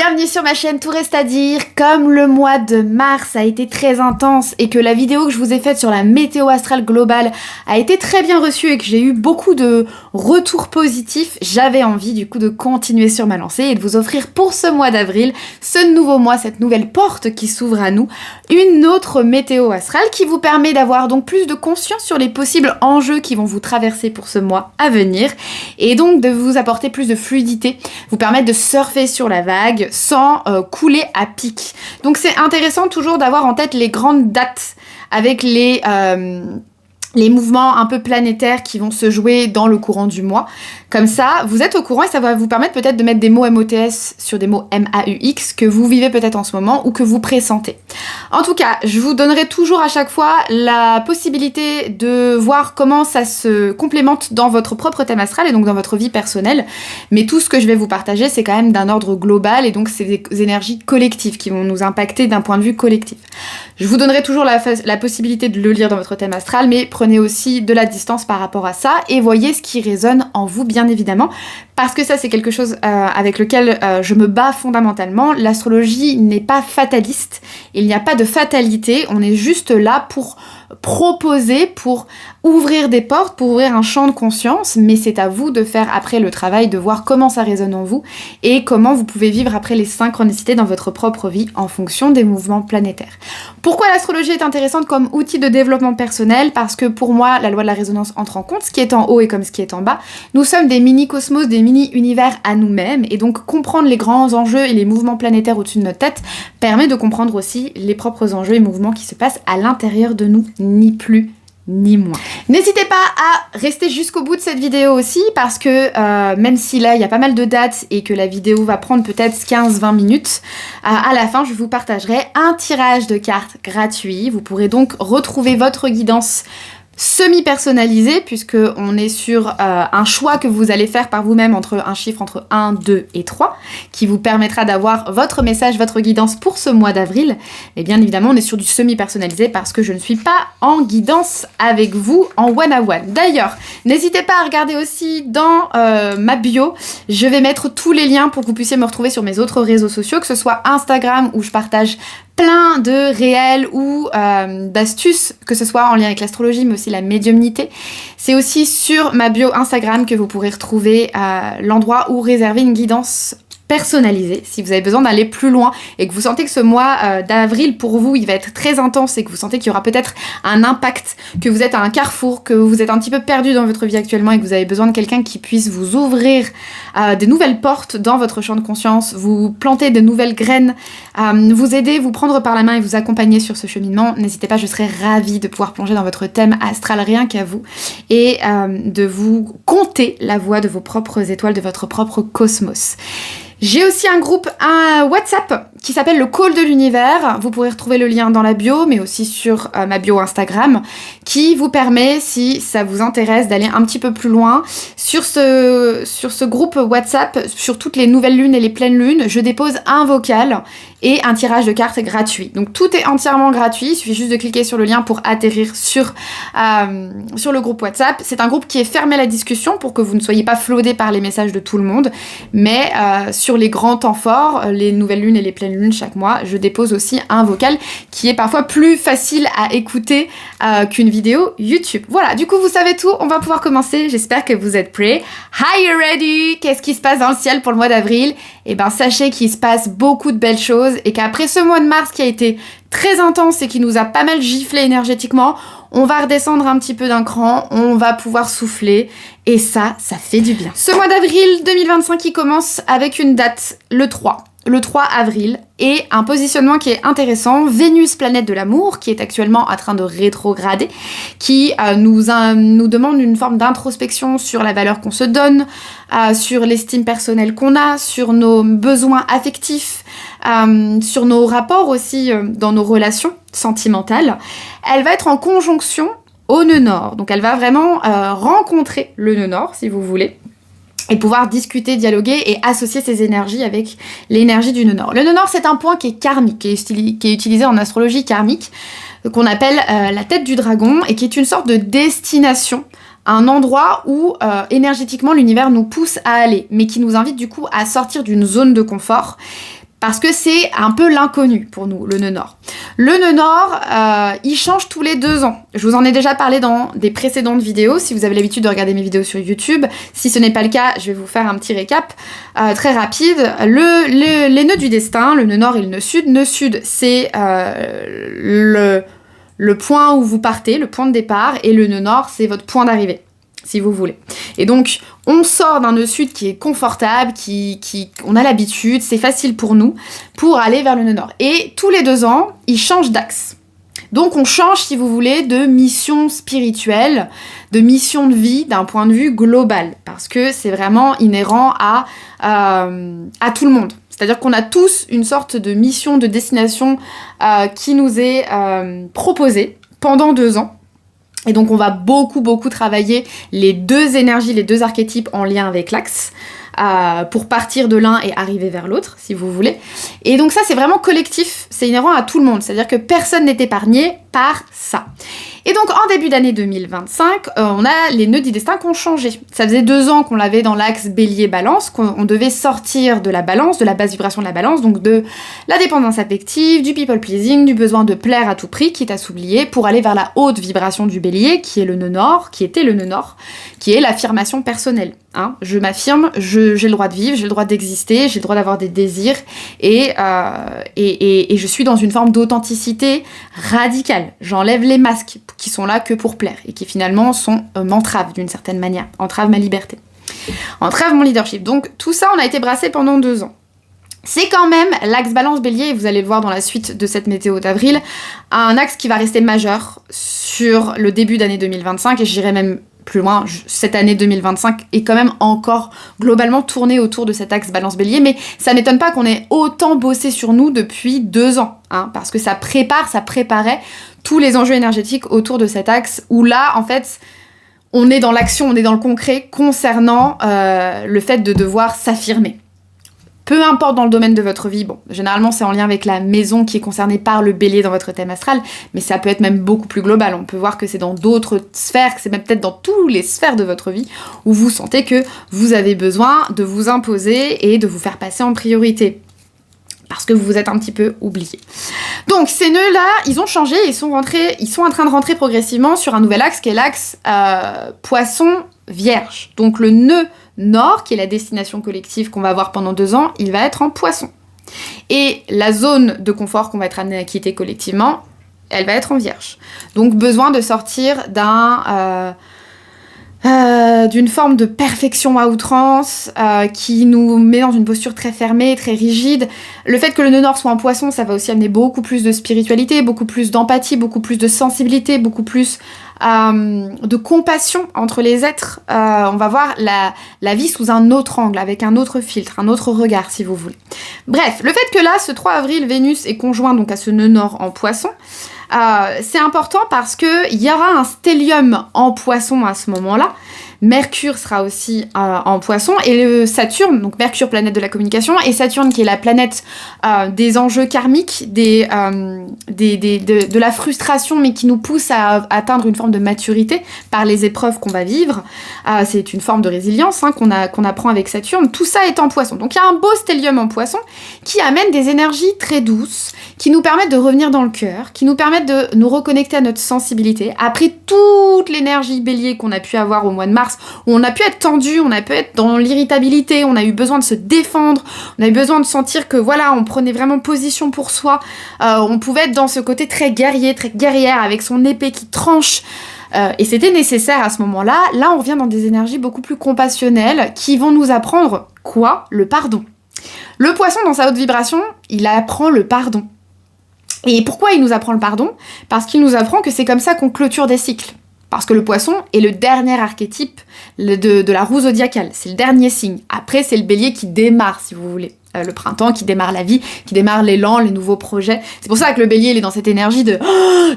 Bienvenue sur ma chaîne Tout reste à dire. Comme le mois de mars a été très intense et que la vidéo que je vous ai faite sur la météo astrale globale a été très bien reçue et que j'ai eu beaucoup de retours positifs, j'avais envie du coup de continuer sur ma lancée et de vous offrir pour ce mois d'avril, ce nouveau mois, cette nouvelle porte qui s'ouvre à nous, une autre météo astrale qui vous permet d'avoir donc plus de conscience sur les possibles enjeux qui vont vous traverser pour ce mois à venir et donc de vous apporter plus de fluidité, vous permettre de surfer sur la vague sans couler à pic. Donc c'est intéressant toujours d'avoir en tête les grandes dates avec les mouvements un peu planétaires qui vont se jouer dans le courant du mois. Comme ça, vous êtes au courant et ça va vous permettre peut-être de mettre des mots MOTS sur des mots MAUX que vous vivez peut-être en ce moment ou que vous pressentez. En tout cas, je vous donnerai toujours à chaque fois la possibilité de voir comment ça se complémente dans votre propre thème astral et donc dans votre vie personnelle. Mais tout ce que je vais vous partager, c'est quand même d'un ordre global et donc c'est des énergies collectives qui vont nous impacter d'un point de vue collectif. Je vous donnerai toujours la possibilité de le lire dans votre thème astral, mais prenez aussi de la distance par rapport à ça et voyez ce qui résonne en vous, bien évidemment, parce que ça c'est quelque chose avec lequel je me bats fondamentalement. L'astrologie n'est pas fataliste, il n'y a pas de fatalité, on est juste là pour proposer, pour ouvrir des portes, pour ouvrir un champ de conscience, mais c'est à vous de faire après le travail, de voir comment ça résonne en vous et comment vous pouvez vivre après les synchronicités dans votre propre vie en fonction des mouvements planétaires. Pourquoi l'astrologie est intéressante comme outil de développement personnel? Parce que pour moi, la loi de la résonance entre en compte, ce qui est en haut et comme ce qui est en bas. Nous sommes des mini-cosmos, des mini-univers à nous-mêmes, et donc comprendre les grands enjeux et les mouvements planétaires au-dessus de notre tête permet de comprendre aussi les propres enjeux et mouvements qui se passent à l'intérieur de nous, ni plus ni moins. N'hésitez pas à rester jusqu'au bout de cette vidéo aussi parce que même si là il y a pas mal de dates et que la vidéo va prendre peut-être 15-20 minutes, à la fin je vous partagerai un tirage de cartes gratuit. Vous pourrez donc retrouver votre guidance semi-personnalisé puisque on est sur un choix que vous allez faire par vous-même entre un chiffre entre 1, 2 et 3 qui vous permettra d'avoir votre message, votre guidance pour ce mois d'avril. Et bien évidemment on est sur du semi-personnalisé parce que je ne suis pas en guidance avec vous en one-à-one. D'ailleurs, n'hésitez pas à regarder aussi dans ma bio, je vais mettre tous les liens pour que vous puissiez me retrouver sur mes autres réseaux sociaux, que ce soit Instagram où je partage plein de réels ou d'astuces, que ce soit en lien avec l'astrologie, mais aussi la médiumnité. C'est aussi sur ma bio Instagram que vous pourrez retrouver l'endroit où réserver une guidance personnalisée, si vous avez besoin d'aller plus loin et que vous sentez que ce mois d'avril pour vous il va être très intense et que vous sentez qu'il y aura peut-être un impact, que vous êtes à un carrefour, que vous êtes un petit peu perdu dans votre vie actuellement et que vous avez besoin de quelqu'un qui puisse vous ouvrir des nouvelles portes dans votre champ de conscience, vous planter de nouvelles graines, vous aider, vous prendre par la main et vous accompagner sur ce cheminement. N'hésitez pas, je serai ravie de pouvoir plonger dans votre thème astral rien qu'à vous et de vous conter la voix de vos propres étoiles, de votre propre cosmos. J'ai aussi un groupe, un WhatsApp qui s'appelle le Call de l'Univers. Vous pourrez retrouver le lien dans la bio, mais aussi sur ma bio Instagram, qui vous permet, si ça vous intéresse, d'aller un petit peu plus loin. Sur ce groupe WhatsApp, sur toutes les nouvelles lunes et les pleines lunes, je dépose un vocal et un tirage de cartes gratuit. Donc tout est entièrement gratuit, il suffit juste de cliquer sur le lien pour atterrir sur le groupe WhatsApp. C'est un groupe qui est fermé à la discussion pour que vous ne soyez pas flodés par les messages de tout le monde, mais sur les grands temps forts, les nouvelles lunes et les pleines lunes chaque mois, je dépose aussi un vocal qui est parfois plus facile à écouter qu'une vidéo YouTube. Voilà, du coup vous savez tout, on va pouvoir commencer, j'espère que vous êtes prêts. Are you ready? Qu'est-ce qui se passe dans le ciel pour le mois d'avril? Eh ben sachez qu'il se passe beaucoup de belles choses et qu'après ce mois de mars qui a été très intense et qui nous a pas mal giflé énergétiquement, on va redescendre un petit peu d'un cran, on va pouvoir souffler et ça fait du bien. Ce mois d'avril 2025 qui commence avec une date, le 3 avril, et un positionnement qui est intéressant, Vénus, planète de l'amour, qui est actuellement en train de rétrograder, qui nous demande une forme d'introspection sur la valeur qu'on se donne, sur l'estime personnelle qu'on a, sur nos besoins affectifs, sur nos rapports aussi dans nos relations sentimentales. Elle va être en conjonction au nœud nord, donc elle va vraiment rencontrer le nœud nord, si vous voulez, et pouvoir discuter, dialoguer et associer ses énergies avec l'énergie du nœud nord. Le nœud nord, c'est un point qui est karmique, qui est utilisé en astrologie karmique, qu'on appelle la tête du dragon, et qui est une sorte de destination, un endroit où énergétiquement l'univers nous pousse à aller, mais qui nous invite du coup à sortir d'une zone de confort parce que c'est un peu l'inconnu pour nous, le nœud nord. Le nœud nord, il change tous les 2 ans. Je vous en ai déjà parlé dans des précédentes vidéos, si vous avez l'habitude de regarder mes vidéos sur YouTube. Si ce n'est pas le cas, je vais vous faire un petit récap très rapide. Les nœuds du destin, le nœud nord et le nœud sud. Nœud sud, c'est le point où vous partez, le point de départ, et le nœud nord, c'est votre point d'arrivée, si vous voulez. Et donc, on sort d'un nœud sud qui est confortable, on a l'habitude, c'est facile pour nous, pour aller vers le nœud nord. Et tous les 2 ans, il change d'axe. Donc, on change, si vous voulez, de mission spirituelle, de mission de vie d'un point de vue global, parce que c'est vraiment inhérent à tout le monde. C'est-à-dire qu'on a tous une sorte de mission, de destination qui nous est proposée pendant 2 ans. Et donc on va beaucoup travailler les 2 énergies, les 2 archétypes en lien avec l'axe pour partir de l'un et arriver vers l'autre, si vous voulez. Et donc ça c'est vraiment collectif, c'est inhérent à tout le monde, c'est-à-dire que personne n'est épargné par ça. Et donc en début d'année 2025, on a les nœuds du destin qui ont changé. Ça faisait 2 ans qu'on l'avait dans l'axe bélier-balance, qu'on devait sortir de la balance, de la basse vibration de la balance, donc de la dépendance affective, du people pleasing, du besoin de plaire à tout prix, quitte à s'oublier, pour aller vers la haute vibration du bélier, qui est le nœud nord, qui était le nœud nord, qui est l'affirmation personnelle. Hein. Je m'affirme, j'ai le droit de vivre, j'ai le droit d'exister, j'ai le droit d'avoir des désirs, et je suis dans une forme d'authenticité radicale. J'enlève les masques qui sont là que pour plaire et qui finalement m'entravent d'une certaine manière, entravent ma liberté, entravent mon leadership. Donc tout ça, on a été brassé pendant 2 ans. C'est quand même l'axe balance bélier, et vous allez le voir dans la suite de cette météo d'avril, un axe qui va rester majeur sur le début d'année 2025, et j'irai même plus loin, cette année 2025 est quand même encore globalement tournée autour de cet axe balance bélier, mais ça m'étonne pas qu'on ait autant bossé sur nous depuis 2 ans, hein, parce que ça préparait tous les enjeux énergétiques autour de cet axe, où là, en fait, on est dans l'action, on est dans le concret concernant le fait de devoir s'affirmer. Peu importe dans le domaine de votre vie, bon, généralement c'est en lien avec la maison qui est concernée par le bélier dans votre thème astral, mais ça peut être même beaucoup plus global. On peut voir que c'est dans d'autres sphères, que c'est même peut-être dans toutes les sphères de votre vie où vous sentez que vous avez besoin de vous imposer et de vous faire passer en priorité. Parce que vous vous êtes un petit peu oublié. Donc ces nœuds-là, ils ont changé, ils sont en train de rentrer progressivement sur un nouvel axe qui est l'axe Poisson-Vierge. Donc le nœud nord, qui est la destination collective qu'on va avoir pendant 2 ans, il va être en Poisson. Et la zone de confort qu'on va être amené à quitter collectivement, elle va être en Vierge. Donc besoin de sortir d'une forme de perfection à outrance qui nous met dans une posture très fermée, très rigide. Le fait que le nœud nord soit en Poisson, ça va aussi amener beaucoup plus de spiritualité, beaucoup plus d'empathie, beaucoup plus de sensibilité, beaucoup plus de compassion entre les êtres. On va voir la vie sous un autre angle, avec un autre filtre, un autre regard, si vous voulez. Bref, le fait que là, ce 3 avril, Vénus est conjoint donc à ce nœud nord en Poisson, c'est important parce qu'il y aura un stellium en Poisson à ce moment-là. Mercure sera aussi en Poisson, et le Saturne, donc Mercure, planète de la communication, et Saturne qui est la planète des enjeux karmiques, de la frustration, mais qui nous pousse à atteindre une forme de maturité par les épreuves qu'on va vivre. C'est une forme de résilience qu'on apprend avec Saturne. Tout ça est en Poisson. Donc il y a un beau stellium en Poisson qui amène des énergies très douces, qui nous permettent de revenir dans le cœur, qui nous permettent de nous reconnecter à notre sensibilité, après toute l'énergie bélier qu'on a pu avoir au mois de mars, où on a pu être tendu, on a pu être dans l'irritabilité, on a eu besoin de se défendre, on a eu besoin de sentir que voilà, on prenait vraiment position pour soi, on pouvait être dans ce côté très guerrier, très guerrière, avec son épée qui tranche, et c'était nécessaire à ce moment-là. Là, on revient dans des énergies beaucoup plus compassionnelles qui vont nous apprendre quoi ? Le pardon. Le Poisson, dans sa haute vibration, il apprend le pardon. Et pourquoi il nous apprend le pardon ? Parce qu'il nous apprend que c'est comme ça qu'on clôture des cycles. Parce que le Poisson est le dernier archétype de la roue zodiacale. C'est le dernier signe. Après, c'est le Bélier qui démarre, si vous voulez. Le printemps qui démarre la vie, qui démarre l'élan, les nouveaux projets. C'est pour ça que le Bélier, il est dans cette énergie de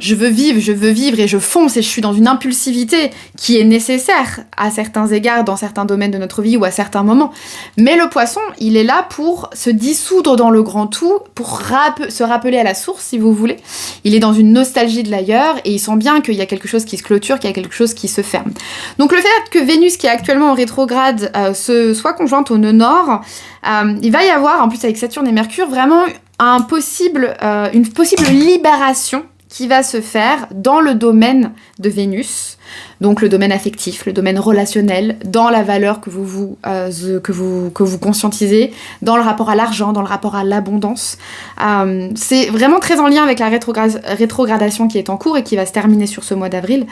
je veux vivre et je fonce et je suis dans une impulsivité qui est nécessaire à certains égards, dans certains domaines de notre vie ou à certains moments. Mais le Poisson, il est là pour se dissoudre dans le grand tout, pour se rappeler à la source, si vous voulez. Il est dans une nostalgie de l'ailleurs et il sent bien qu'il y a quelque chose qui se clôture, qu'il y a quelque chose qui se ferme. Donc le fait que Vénus, qui est actuellement en rétrograde, soit conjointe au nœud nord, il va y avoir avoir, en plus avec Saturne et Mercure, vraiment une possible libération qui va se faire dans le domaine de Vénus, donc le domaine affectif, le domaine relationnel, dans la valeur que vous conscientisez, dans le rapport à l'argent, dans le rapport à l'abondance. C'est vraiment très en lien avec la rétrogradation qui est en cours et qui va se terminer sur ce mois d'avril.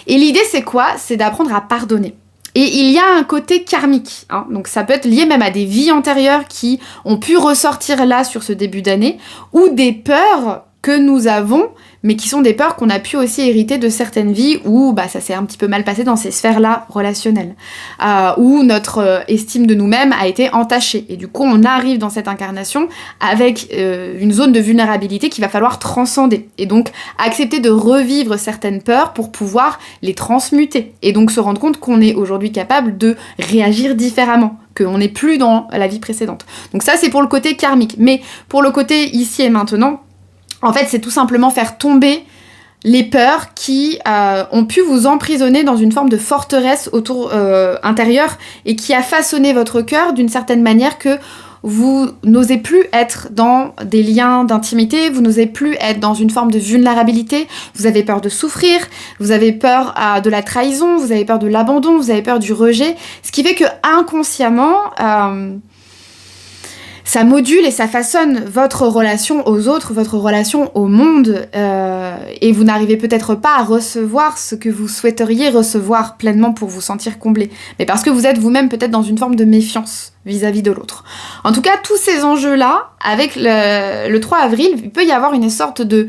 Et l'idée, c'est quoi? C'est d'apprendre à pardonner. Et il y a un côté karmique, hein, donc ça peut être lié même à des vies antérieures qui ont pu ressortir là sur ce début d'année, ou des peurs que nous avons, mais qui sont des peurs qu'on a pu aussi hériter de certaines vies où ça s'est un petit peu mal passé dans ces sphères-là relationnelles, où notre estime de nous-mêmes a été entachée. Et du coup, on arrive dans cette incarnation avec une zone de vulnérabilité qu'il va falloir transcender. Et donc, accepter de revivre certaines peurs pour pouvoir les transmuter. Et donc, se rendre compte qu'on est aujourd'hui capable de réagir différemment, qu'on n'est plus dans la vie précédente. Donc ça, c'est pour le côté karmique. Mais pour le côté ici et maintenant, en fait, c'est tout simplement faire tomber les peurs qui ont pu vous emprisonner dans une forme de forteresse intérieure et qui a façonné votre cœur d'une certaine manière que vous n'osez plus être dans des liens d'intimité, vous n'osez plus être dans une forme de vulnérabilité, vous avez peur de souffrir, vous avez peur de la trahison, vous avez peur de l'abandon, vous avez peur du rejet, ce qui fait que inconsciemment... ça module et ça façonne votre relation aux autres, votre relation au monde, et vous n'arrivez peut-être pas à recevoir ce que vous souhaiteriez recevoir pleinement pour vous sentir comblé, mais parce que vous êtes vous-même peut-être dans une forme de méfiance vis-à-vis de l'autre. En tout cas, tous ces enjeux-là, avec le 3 avril, il peut y avoir une sorte de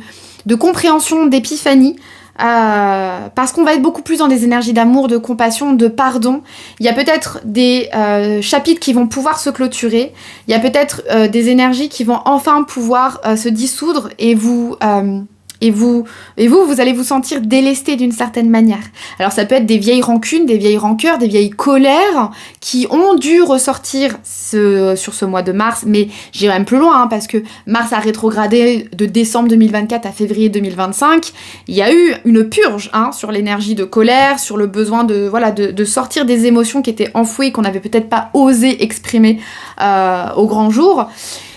compréhension, d'épiphanie, parce qu'on va être beaucoup plus dans des énergies d'amour, de compassion, de pardon. Il y a peut-être des chapitres qui vont pouvoir se clôturer, il y a peut-être des énergies qui vont enfin pouvoir se dissoudre et vous allez vous sentir délesté d'une certaine manière. Alors ça peut être des vieilles rancunes, des vieilles rancœurs, des vieilles colères qui ont dû ressortir sur ce mois de mars, mais j'irai même plus loin, hein, parce que Mars a rétrogradé de décembre 2024 à février 2025. Il y a eu une purge sur l'énergie de colère, sur le besoin de sortir des émotions qui étaient enfouies, qu'on n'avait peut-être pas osé exprimer au grand jour.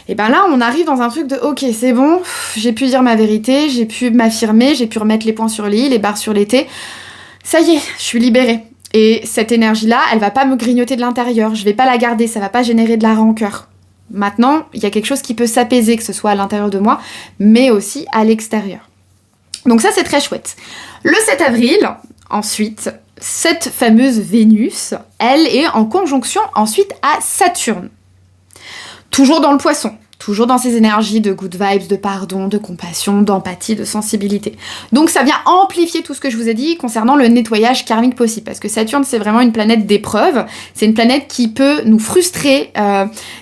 Et ben là, on arrive dans un truc de « Ok, c'est bon, j'ai pu dire ma vérité, j'ai pu m'affirmer, j'ai pu remettre les points sur les i, les barres sur les t. Ça y est, je suis libérée. » Et cette énergie-là, elle va pas me grignoter de l'intérieur, je vais pas la garder, ça va pas générer de la rancœur. Maintenant, il y a quelque chose qui peut s'apaiser, que ce soit à l'intérieur de moi, mais aussi à l'extérieur. Donc ça, c'est très chouette. Le 7 avril, ensuite, cette fameuse Vénus, elle est en conjonction ensuite à Saturne. Toujours dans le poisson, toujours dans ces énergies de good vibes, de pardon, de compassion, d'empathie, de sensibilité. Donc ça vient amplifier tout ce que je vous ai dit concernant le nettoyage karmique possible, parce que Saturne, c'est vraiment une planète d'épreuve, c'est une planète qui peut nous frustrer,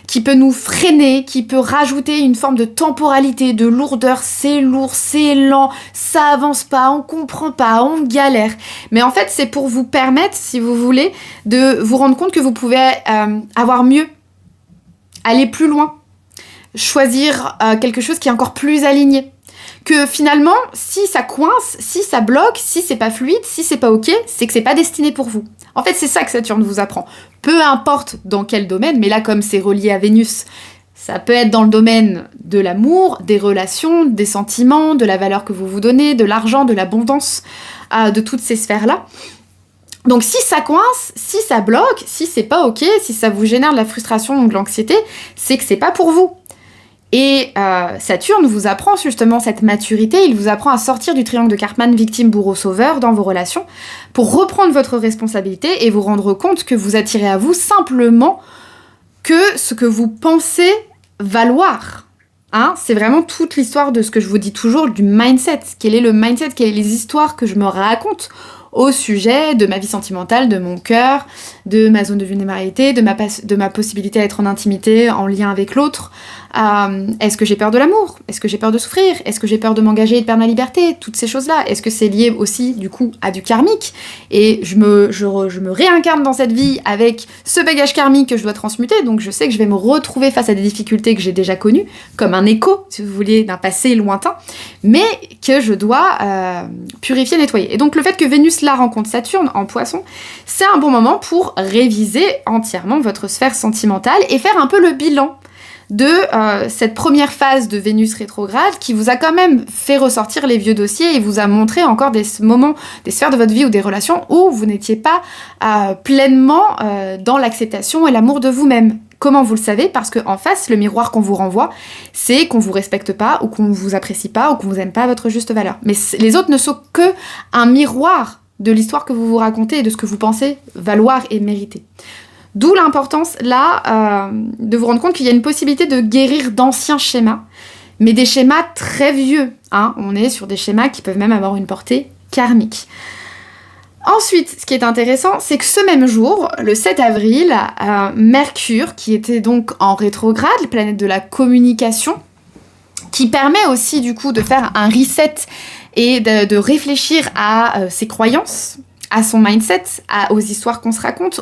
qui peut nous freiner, qui peut rajouter une forme de temporalité, de lourdeur, c'est lourd, c'est lent, ça avance pas, on comprend pas, on galère. Mais en fait, c'est pour vous permettre, si vous voulez, de vous rendre compte que vous pouvez avoir mieux, aller plus loin, choisir quelque chose qui est encore plus aligné. Que finalement, si ça coince, si ça bloque, si c'est pas fluide, si c'est pas ok, c'est que c'est pas destiné pour vous. En fait, c'est ça que Saturne vous apprend. Peu importe dans quel domaine, mais là, comme c'est relié à Vénus, ça peut être dans le domaine de l'amour, des relations, des sentiments, de la valeur que vous vous donnez, de l'argent, de l'abondance, de toutes ces sphères-là. Donc si ça coince, si ça bloque, si c'est pas ok, si ça vous génère de la frustration ou de l'anxiété, c'est que c'est pas pour vous. Et Saturne vous apprend justement cette maturité, il vous apprend à sortir du triangle de Karpman, victime, bourreau, sauveur dans vos relations, pour reprendre votre responsabilité et vous rendre compte que vous attirez à vous simplement que ce que vous pensez valoir. C'est vraiment toute l'histoire de ce que je vous dis toujours, du mindset. Quel est le mindset, quelles sont les histoires que je me raconte au sujet de ma vie sentimentale, de mon cœur, de ma zone de vulnérabilité, de ma possibilité à être en intimité, en lien avec l'autre. Est-ce que j'ai peur de l'amour? Est-ce que j'ai peur de souffrir? Est-ce que j'ai peur de m'engager et de perdre ma liberté? Toutes ces choses-là. Est-ce que c'est lié aussi, du coup, à du karmique? Et je me réincarne dans cette vie avec ce bagage karmique que je dois transmuter, donc je sais que je vais me retrouver face à des difficultés que j'ai déjà connues, comme un écho, si vous voulez, d'un passé lointain, mais que je dois purifier, nettoyer. Et donc le fait que Vénus là rencontre Saturne en Poisson, c'est un bon moment pour réviser entièrement votre sphère sentimentale et faire un peu le bilan de cette première phase de Vénus rétrograde qui vous a quand même fait ressortir les vieux dossiers et vous a montré encore des moments, des sphères de votre vie ou des relations où vous n'étiez pas pleinement dans l'acceptation et l'amour de vous-même. Comment vous le savez? Parce qu'en face, le miroir qu'on vous renvoie, c'est qu'on vous respecte pas, ou qu'on vous apprécie pas, ou qu'on vous aime pas à votre juste valeur. Mais les autres ne sont que un miroir de l'histoire que vous vous racontez et de ce que vous pensez valoir et mériter. D'où l'importance, là, de vous rendre compte qu'il y a une possibilité de guérir d'anciens schémas, mais des schémas très vieux, hein. On est sur des schémas qui peuvent même avoir une portée karmique. Ensuite, ce qui est intéressant, c'est que ce même jour, le 7 avril, Mercure, qui était donc en rétrograde, la planète de la communication, qui permet aussi du coup de faire un reset et de réfléchir à ses croyances, à son mindset, aux histoires qu'on se raconte,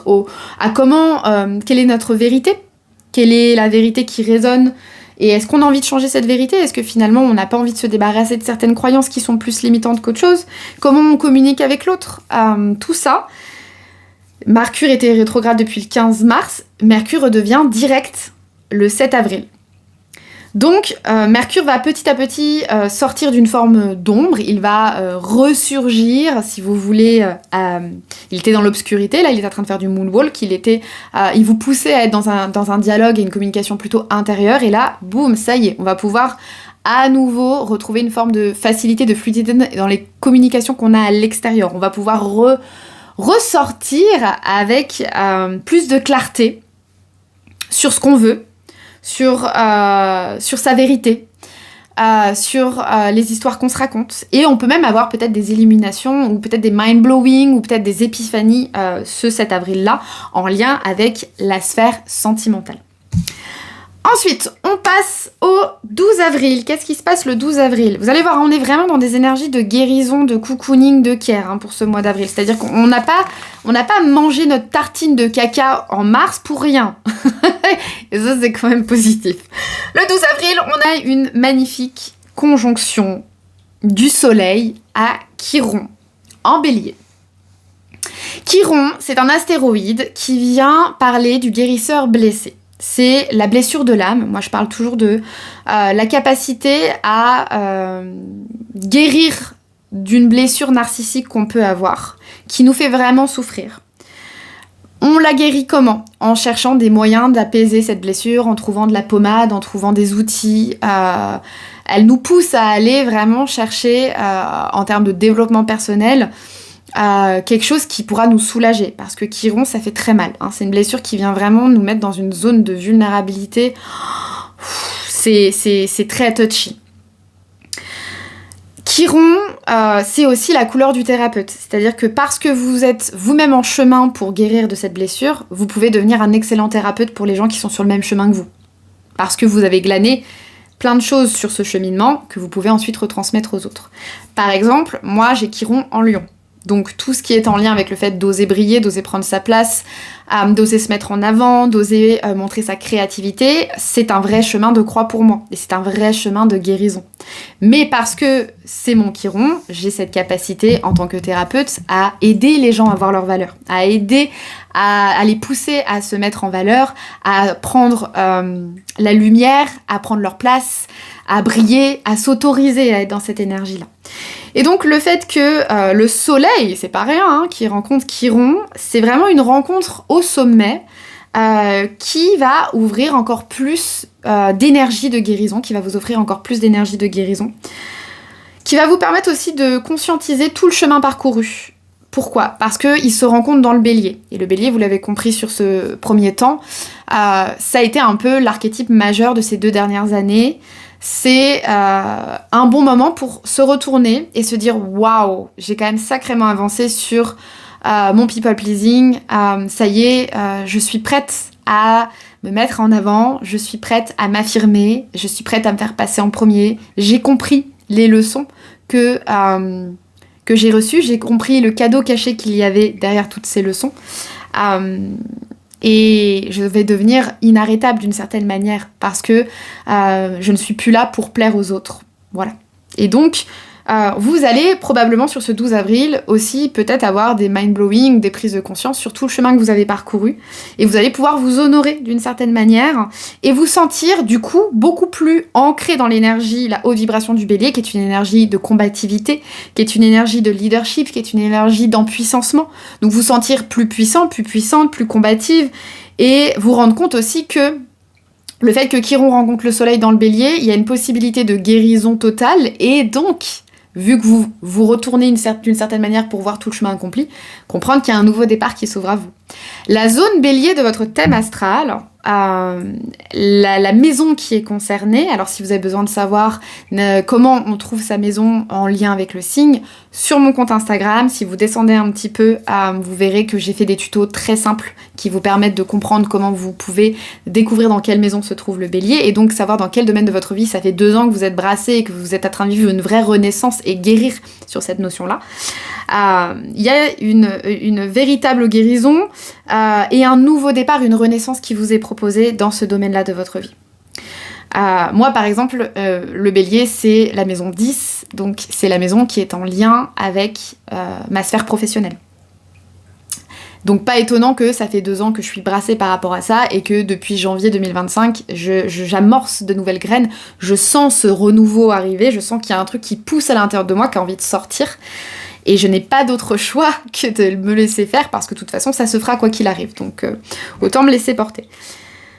à comment, quelle est notre vérité, quelle est la vérité qui résonne, et est-ce qu'on a envie de changer cette vérité? Est-ce que finalement on n'a pas envie de se débarrasser de certaines croyances qui sont plus limitantes qu'autre chose? Comment on communique avec l'autre? Tout ça. Mercure était rétrograde depuis le 15 mars, Mercure redevient direct le 7 avril. Donc, Mercure va petit à petit sortir d'une forme d'ombre, il va ressurgir, si vous voulez, il était dans l'obscurité, là il est en train de faire du moonwalk, il vous poussait à être dans un dialogue et une communication plutôt intérieure, et là, boum, ça y est, on va pouvoir à nouveau retrouver une forme de facilité, de fluidité dans les communications qu'on a à l'extérieur. On va pouvoir ressortir avec plus de clarté sur ce qu'on veut, sur sa vérité, sur les histoires qu'on se raconte. Et on peut même avoir peut-être des illuminations, ou peut-être des mind-blowing, ou peut-être des épiphanies ce 7 avril-là, en lien avec la sphère sentimentale. Ensuite, on passe au 12 avril. Qu'est-ce qui se passe le 12 avril? Vous allez voir, on est vraiment dans des énergies de guérison, de cocooning, de care pour ce mois d'avril. C'est-à-dire qu'on n'a pas mangé notre tartine de caca en mars pour rien. Et ça, c'est quand même positif. Le 12 avril, on a une magnifique conjonction du soleil à Chiron, en bélier. Chiron, c'est un astéroïde qui vient parler du guérisseur blessé. C'est la blessure de l'âme. Moi, je parle toujours de la capacité à guérir d'une blessure narcissique qu'on peut avoir, qui nous fait vraiment souffrir. On la guérit comment? En cherchant des moyens d'apaiser cette blessure, en trouvant de la pommade, en trouvant des outils. Elle nous pousse à aller vraiment chercher, en termes de développement personnel, quelque chose qui pourra nous soulager, parce que Chiron, ça fait très mal, hein. C'est une blessure qui vient vraiment nous mettre dans une zone de vulnérabilité. C'est très touchy. Chiron, c'est aussi la couleur du thérapeute, c'est-à-dire que parce que vous êtes vous-même en chemin pour guérir de cette blessure, vous pouvez devenir un excellent thérapeute pour les gens qui sont sur le même chemin que vous, parce que vous avez glané plein de choses sur ce cheminement que vous pouvez ensuite retransmettre aux autres. Par exemple, moi j'ai Chiron en Lion. Donc tout ce qui est en lien avec le fait d'oser briller, d'oser prendre sa place, d'oser se mettre en avant, d'oser montrer sa créativité, c'est un vrai chemin de croix pour moi. Et c'est un vrai chemin de guérison. Mais parce que c'est mon Chiron, j'ai cette capacité en tant que thérapeute à aider les gens à voir leur valeur, à aider à les pousser à se mettre en valeur, à prendre la lumière, à prendre leur place, à briller, à s'autoriser à être dans cette énergie-là. Et donc le fait que le soleil, c'est pas rien, hein, qui rencontre Chiron, c'est vraiment une rencontre au sommet qui va ouvrir encore plus d'énergie de guérison, qui va vous offrir encore plus d'énergie de guérison, qui va vous permettre aussi de conscientiser tout le chemin parcouru. Pourquoi? Parce qu'il se rencontre dans le bélier. Et le bélier, vous l'avez compris sur ce premier temps, ça a été un peu l'archétype majeur de ces 2 dernières années. C'est un bon moment pour se retourner et se dire « Waouh, j'ai quand même sacrément avancé sur mon people pleasing. Ça y est, je suis prête à me mettre en avant, je suis prête à m'affirmer, je suis prête à me faire passer en premier. J'ai compris les leçons que j'ai reçues, j'ai compris le cadeau caché qu'il y avait derrière toutes ces leçons. Et je vais devenir inarrêtable d'une certaine manière parce que je ne suis plus là pour plaire aux autres. Voilà. Et donc, vous allez probablement sur ce 12 avril aussi peut-être avoir des mind-blowing, des prises de conscience sur tout le chemin que vous avez parcouru, et vous allez pouvoir vous honorer d'une certaine manière, et vous sentir du coup beaucoup plus ancré dans l'énergie, la haute vibration du bélier, qui est une énergie de combativité, qui est une énergie de leadership, qui est une énergie d'empuissancement, donc vous sentir plus puissant, plus puissante, plus combative, et vous rendre compte aussi que le fait que Chiron rencontre le soleil dans le bélier, il y a une possibilité de guérison totale, et donc vu que vous retournez d'une certaine manière pour voir tout le chemin accompli, comprendre qu'il y a un nouveau départ qui s'ouvre à vous. La zone bélier de votre thème astral, la maison qui est concernée, alors si vous avez besoin de savoir comment on trouve sa maison en lien avec le signe, sur mon compte Instagram, si vous descendez un petit peu, vous verrez que j'ai fait des tutos très simples qui vous permettent de comprendre comment vous pouvez découvrir dans quelle maison se trouve le bélier, et donc savoir dans quel domaine de votre vie ça fait 2 ans que vous êtes brassé et que vous êtes en train de vivre une vraie renaissance et guérir sur cette notion-là. Il y a une véritable guérison et un nouveau départ, une renaissance qui vous est proposée dans ce domaine-là de votre vie. Moi, par exemple, le bélier, c'est la maison 10, donc c'est la maison qui est en lien avec ma sphère professionnelle. Donc pas étonnant que ça fait 2 ans que je suis brassée par rapport à ça et que depuis janvier 2025, j'amorce de nouvelles graines, je sens ce renouveau arriver, je sens qu'il y a un truc qui pousse à l'intérieur de moi, qui a envie de sortir. Et je n'ai pas d'autre choix que de me laisser faire parce que de toute façon, ça se fera quoi qu'il arrive. Donc, autant me laisser porter.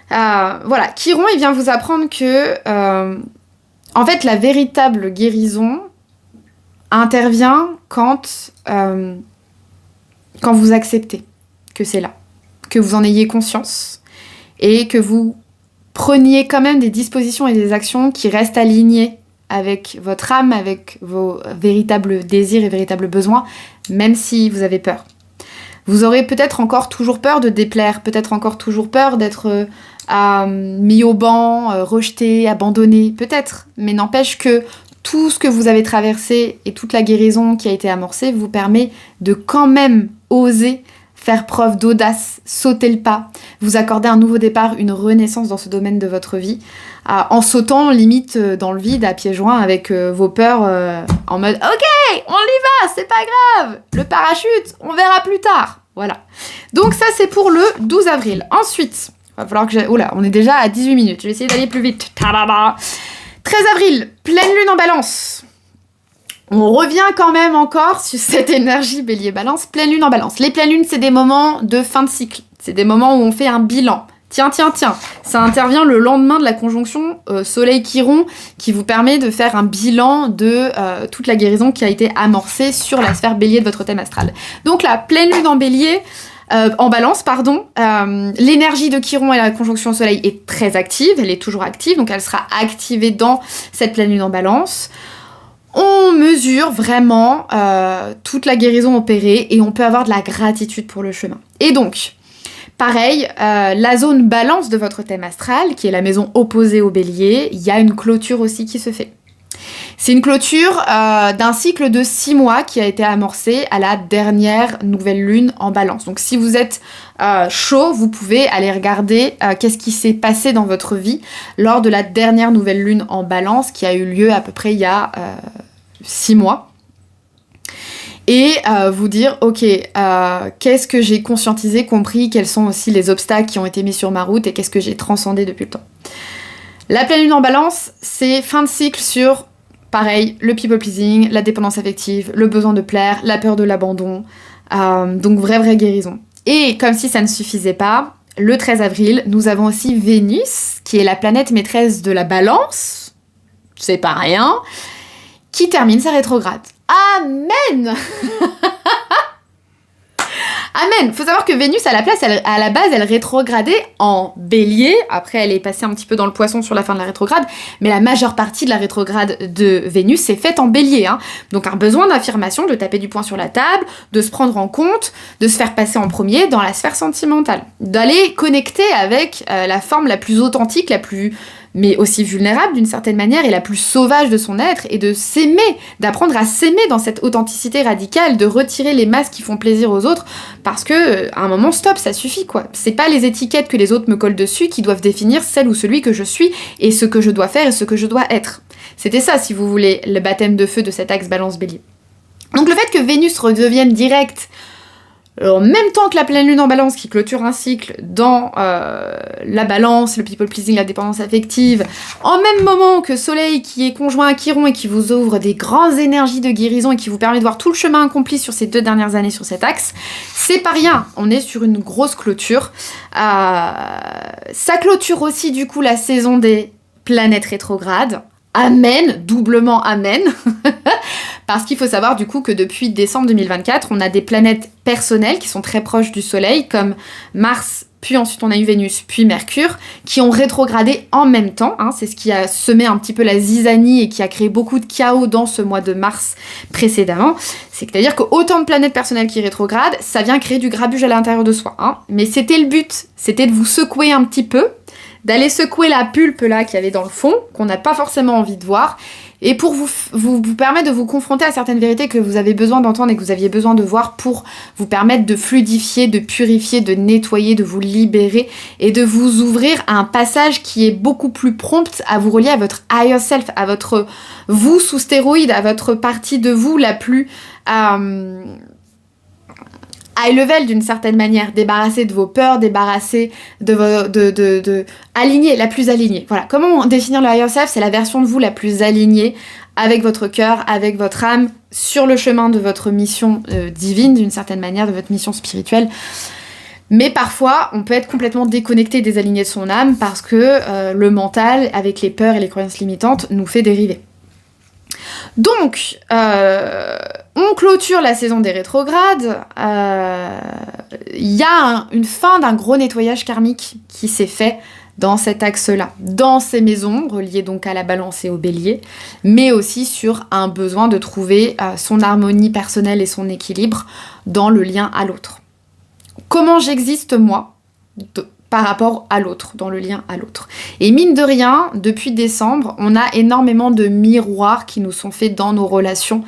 Voilà, Chiron, il vient vous apprendre que, en fait, la véritable guérison intervient quand vous acceptez que c'est là, que vous en ayez conscience et que vous preniez quand même des dispositions et des actions qui restent alignées avec votre âme, avec vos véritables désirs et véritables besoins, même si vous avez peur. Vous aurez peut-être encore toujours peur de déplaire, peut-être encore toujours peur d'être mis au banc, rejeté, abandonné, peut-être. Mais n'empêche que tout ce que vous avez traversé et toute la guérison qui a été amorcée vous permet de quand même oser faire preuve d'audace, sauter le pas, vous accorder un nouveau départ, une renaissance dans ce domaine de votre vie, en sautant limite dans le vide à pieds joints avec vos peurs en mode « Ok, on y va, c'est pas grave, le parachute, on verra plus tard ». Voilà. Donc ça, c'est pour le 12 avril. Ensuite, il va falloir que j'ai... Oula, on est déjà à 18 minutes, je vais essayer d'aller plus vite. Ta-da-da. 13 avril, pleine lune en balance. On revient quand même encore sur cette énergie bélier-balance, pleine lune en balance. Les pleines lunes, c'est des moments de fin de cycle. C'est des moments où on fait un bilan. Tiens, ça intervient le lendemain de la conjonction Soleil-Chiron qui vous permet de faire un bilan de toute la guérison qui a été amorcée sur la sphère bélier de votre thème astral. Donc la pleine lune en bélier, en balance, l'énergie de Chiron et la conjonction Soleil est très active, elle est toujours active, donc elle sera activée dans cette pleine lune en balance. On mesure vraiment toute la guérison opérée et on peut avoir de la gratitude pour le chemin. Et donc, pareil, la zone balance de votre thème astral, qui est la maison opposée au bélier, il y a une clôture aussi qui se fait. C'est une clôture d'un cycle de 6 mois qui a été amorcé à la dernière nouvelle lune en balance. Donc si vous êtes chaud, vous pouvez aller regarder qu'est-ce qui s'est passé dans votre vie lors de la dernière nouvelle lune en balance qui a eu lieu à peu près il y a 6 mois. Et vous dire, ok, qu'est-ce que j'ai conscientisé, compris, quels sont aussi les obstacles qui ont été mis sur ma route et qu'est-ce que j'ai transcendé depuis le temps. La pleine lune en balance, c'est fin de cycle sur, pareil, le people pleasing, la dépendance affective, le besoin de plaire, la peur de l'abandon, donc vraie guérison. Et comme si ça ne suffisait pas, le 13 avril, nous avons aussi Vénus, qui est la planète maîtresse de la balance, c'est pas rien, qui termine sa rétrograde. Amen. Amen. Faut savoir que Vénus, à la base, elle rétrogradait en bélier. Après, elle est passée un petit peu dans le poisson sur la fin de la rétrograde. Mais la majeure partie de la rétrograde de Vénus s'est faite en bélier. Donc un besoin d'affirmation, de taper du poing sur la table, de se prendre en compte, de se faire passer en premier dans la sphère sentimentale. D'aller connecter avec la forme la plus authentique, mais aussi vulnérable d'une certaine manière et la plus sauvage de son être, et de s'aimer, d'apprendre à s'aimer dans cette authenticité radicale, de retirer les masques qui font plaisir aux autres, parce que à un moment, stop, ça suffit quoi. C'est pas les étiquettes que les autres me collent dessus qui doivent définir celle ou celui que je suis et ce que je dois faire et ce que je dois être. C'était ça, si vous voulez, le baptême de feu de cet axe Balance-Bélier. Donc le fait que Vénus redevienne directe en même temps que la pleine lune en Balance qui clôture un cycle dans la Balance, le people pleasing, la dépendance affective, en même moment que Soleil qui est conjoint à Chiron et qui vous ouvre des grandes énergies de guérison et qui vous permet de voir tout le chemin accompli sur ces 2 dernières années sur cet axe, c'est pas rien, on est sur une grosse clôture. Ça clôture aussi du coup la saison des planètes rétrogrades. Amen, doublement amen. Parce qu'il faut savoir du coup que depuis décembre 2024, on a des planètes personnelles qui sont très proches du Soleil, comme Mars, puis ensuite on a eu Vénus, puis Mercure, qui ont rétrogradé en même temps. Hein. C'est ce qui a semé un petit peu la zizanie et qui a créé beaucoup de chaos dans ce mois de mars précédemment. C'est-à-dire que autant de planètes personnelles qui rétrogradent, ça vient créer du grabuge à l'intérieur de soi. Hein. Mais c'était le but, c'était de vous secouer un petit peu, d'aller secouer la pulpe là qu'il y avait dans le fond, qu'on n'a pas forcément envie de voir, et pour vous permettre de vous confronter à certaines vérités que vous avez besoin d'entendre et que vous aviez besoin de voir pour vous permettre de fluidifier, de purifier, de nettoyer, de vous libérer et de vous ouvrir à un passage qui est beaucoup plus prompt à vous relier à votre higher self, à votre vous sous stéroïde, à votre partie de vous la plus high level d'une certaine manière, débarrasser de vos peurs, débarrasser aligner, la plus alignée. Voilà, comment définir le higher self? C'est la version de vous la plus alignée avec votre cœur, avec votre âme, sur le chemin de votre mission divine, d'une certaine manière, de votre mission spirituelle. Mais parfois, on peut être complètement déconnecté, désaligné de son âme parce que le mental, avec les peurs et les croyances limitantes, nous fait dériver. Donc, on clôture la saison des rétrogrades. Il y a une fin d'un gros nettoyage karmique qui s'est fait dans cet axe-là, dans ces maisons, reliées donc à la Balance et au Bélier, mais aussi sur un besoin de trouver son harmonie personnelle et son équilibre dans le lien à l'autre. Comment j'existe, moi, par rapport à l'autre, dans le lien à l'autre. Et mine de rien, depuis décembre, on a énormément de miroirs qui nous sont faits dans nos relations.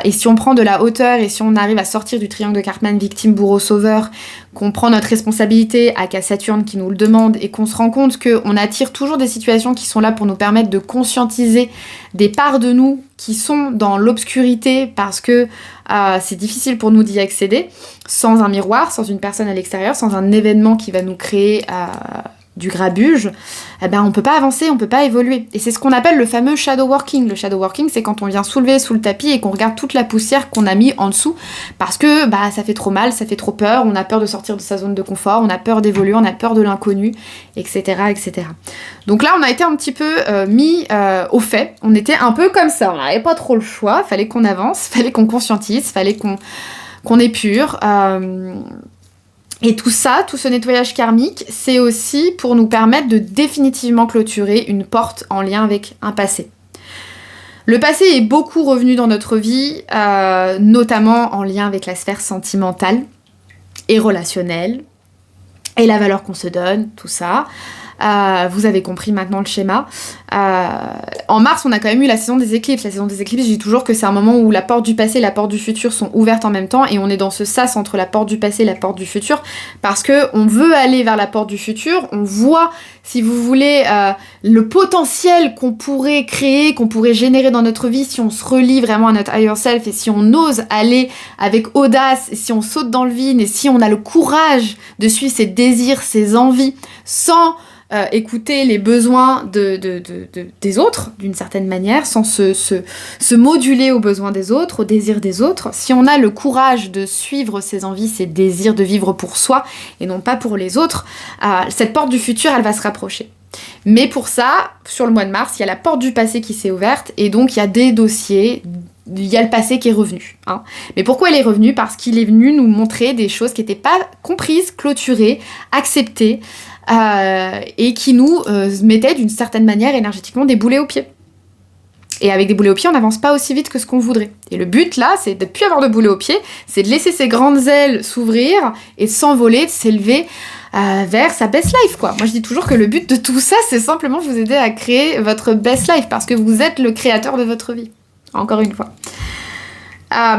Et si on prend de la hauteur et si on arrive à sortir du triangle de Cartman, victime, bourreau, sauveur, qu'on prend notre responsabilité à Saturne qui nous le demande et qu'on se rend compte qu'on attire toujours des situations qui sont là pour nous permettre de conscientiser des parts de nous qui sont dans l'obscurité parce que c'est difficile pour nous d'y accéder sans un miroir, sans une personne à l'extérieur, sans un événement qui va nous créer du grabuge, eh ben on peut pas avancer, on peut pas évoluer. Et c'est ce qu'on appelle le fameux shadow working. Le shadow working, c'est quand on vient soulever sous le tapis et qu'on regarde toute la poussière qu'on a mis en dessous parce que ça fait trop mal, ça fait trop peur, on a peur de sortir de sa zone de confort, on a peur d'évoluer, on a peur de l'inconnu, etc., etc. Donc là, on a été un petit peu mis au fait. On était un peu comme ça, on n'avait pas trop le choix, fallait qu'on avance, fallait qu'on conscientise, fallait qu'on épure. Et tout ça, tout ce nettoyage karmique, c'est aussi pour nous permettre de définitivement clôturer une porte en lien avec un passé. Le passé est beaucoup revenu dans notre vie, notamment en lien avec la sphère sentimentale et relationnelle, et la valeur qu'on se donne, tout ça. Vous avez compris maintenant le schéma. En mars, on a quand même eu la saison des éclipses. La saison des éclipses, je dis toujours que c'est un moment où la porte du passé et la porte du futur sont ouvertes en même temps et on est dans ce sas entre la porte du passé et la porte du futur parce que on veut aller vers la porte du futur. On voit, si vous voulez, le potentiel qu'on pourrait créer, qu'on pourrait générer dans notre vie si on se relie vraiment à notre higher self et si on ose aller avec audace, et si on saute dans le vide et si on a le courage de suivre ses désirs, ses envies sans écouter les besoins des autres, d'une certaine manière, sans se moduler aux besoins des autres, aux désirs des autres. Si on a le courage de suivre ses envies, ses désirs, de vivre pour soi et non pas pour les autres, cette porte du futur, elle va se rapprocher. Mais pour ça, sur le mois de mars, il y a la porte du passé qui s'est ouverte et donc il y a des dossiers, il y a le passé qui est revenu. Hein. Mais pourquoi il est revenu? Parce qu'il est venu nous montrer des choses qui n'étaient pas comprises, clôturées, acceptées, et qui nous mettaient d'une certaine manière énergétiquement des boulets aux pieds. Et avec des boulets aux pieds, on n'avance pas aussi vite que ce qu'on voudrait. Et le but là, c'est de ne plus avoir de boulets aux pieds, c'est de laisser ses grandes ailes s'ouvrir et de s'envoler, de s'élever vers sa best life, quoi. Moi je dis toujours que le but de tout ça, c'est simplement vous aider à créer votre best life, parce que vous êtes le créateur de votre vie. Encore une fois.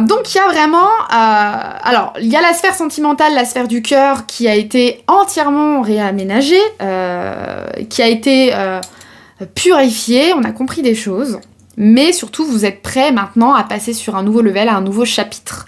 Donc il y a vraiment... alors, il y a la sphère sentimentale, la sphère du cœur, qui a été entièrement réaménagée, qui a été purifié, on a compris des choses, mais surtout vous êtes prêts maintenant à passer sur un nouveau level, à un nouveau chapitre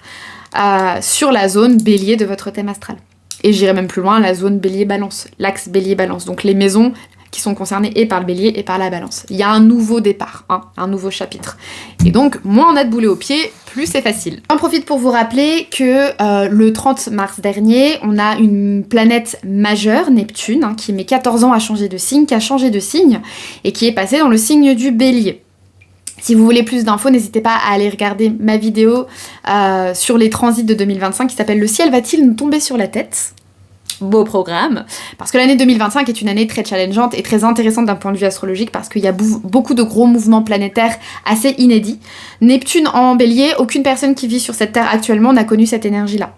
sur la zone bélier de votre thème astral. Et j'irai même plus loin, la zone bélier-balance, l'axe bélier-balance, donc les maisons qui sont concernées et par le bélier et par la balance. Il y a un nouveau départ, un nouveau chapitre. Et donc, moins on a de boulets aux pieds, plus c'est facile. J'en profite pour vous rappeler que le 30 mars dernier, on a une planète majeure, Neptune, qui met 14 ans à changer de signe, qui a changé de signe, et qui est passée dans le signe du bélier. Si vous voulez plus d'infos, n'hésitez pas à aller regarder ma vidéo sur les transits de 2025 qui s'appelle « Le ciel va-t-il nous tomber sur la tête ?» Beau programme, parce que l'année 2025 est une année très challengeante et très intéressante d'un point de vue astrologique parce qu'il y a beaucoup de gros mouvements planétaires assez inédits. Neptune en bélier, aucune personne qui vit sur cette terre actuellement n'a connu cette énergie-là.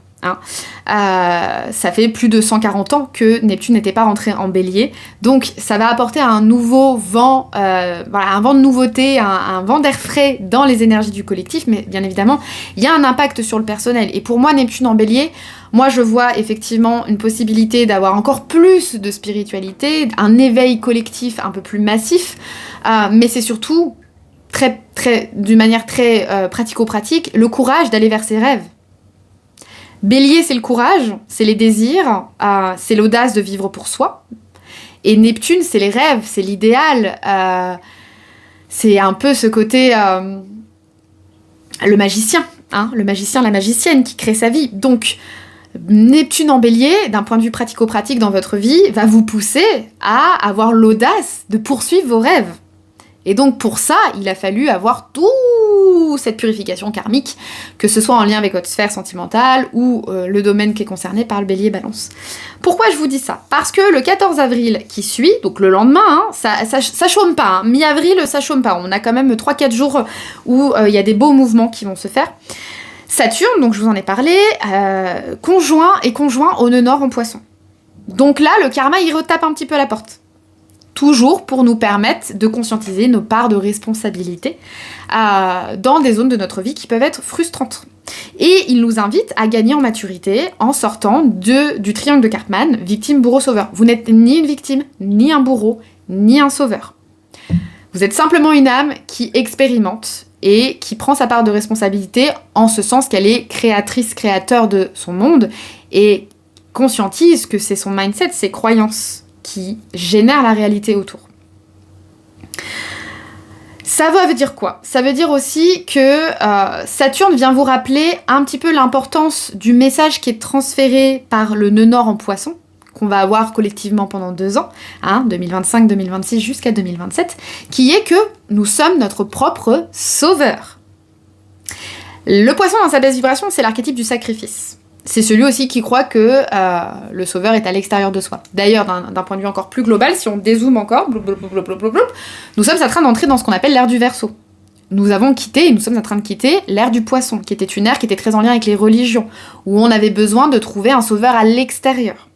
Ça fait plus de 140 ans que Neptune n'était pas rentré en bélier, donc ça va apporter un nouveau vent, un vent de nouveauté, un vent d'air frais dans les énergies du collectif, mais bien évidemment il y a un impact sur le personnel, et pour moi Neptune en bélier, moi je vois effectivement une possibilité d'avoir encore plus de spiritualité, un éveil collectif un peu plus massif, mais c'est surtout d'une manière très pratico-pratique, le courage d'aller vers ses rêves. Bélier, c'est le courage, c'est les désirs, c'est l'audace de vivre pour soi. Et Neptune, c'est les rêves, c'est l'idéal. C'est un peu ce côté... le magicien, le magicien, la magicienne qui crée sa vie. Donc, Neptune en bélier, d'un point de vue pratico-pratique dans votre vie, va vous pousser à avoir l'audace de poursuivre vos rêves. Et donc pour ça, il a fallu avoir toute cette purification karmique, que ce soit en lien avec votre sphère sentimentale ou le domaine qui est concerné par le bélier-balance. Pourquoi je vous dis ça? Parce que le 14 avril qui suit, donc le lendemain, ça chôme pas. Mi-avril, ça chôme pas. On a quand même 3-4 jours où il y a des beaux mouvements qui vont se faire. Saturne, donc je vous en ai parlé, conjoint au nœud nord en poisson. Donc là, le karma, il retape un petit peu à la porte. Toujours pour nous permettre de conscientiser nos parts de responsabilité dans des zones de notre vie qui peuvent être frustrantes. Et il nous invite à gagner en maturité en sortant du triangle de Karpman, victime, bourreau, sauveur. Vous n'êtes ni une victime, ni un bourreau, ni un sauveur. Vous êtes simplement une âme qui expérimente et qui prend sa part de responsabilité en ce sens qu'elle est créatrice, créateur de son monde et conscientise que c'est son mindset, ses croyances qui génère la réalité autour. Ça veut dire quoi? Ça veut dire aussi que Saturne vient vous rappeler un petit peu l'importance du message qui est transféré par le nœud nord en poisson, qu'on va avoir collectivement pendant 2 ans, 2025, 2026 jusqu'à 2027, qui est que nous sommes notre propre sauveur. Le poisson dans sa basse vibration, c'est l'archétype du sacrifice. C'est celui aussi qui croit que le sauveur est à l'extérieur de soi. D'ailleurs, d'un point de vue encore plus global, si on dézoome encore, nous sommes en train d'entrer dans ce qu'on appelle l'ère du Verseau. Nous sommes en train de quitter l'ère du Poisson, qui était une ère qui était très en lien avec les religions, où on avait besoin de trouver un sauveur à l'extérieur.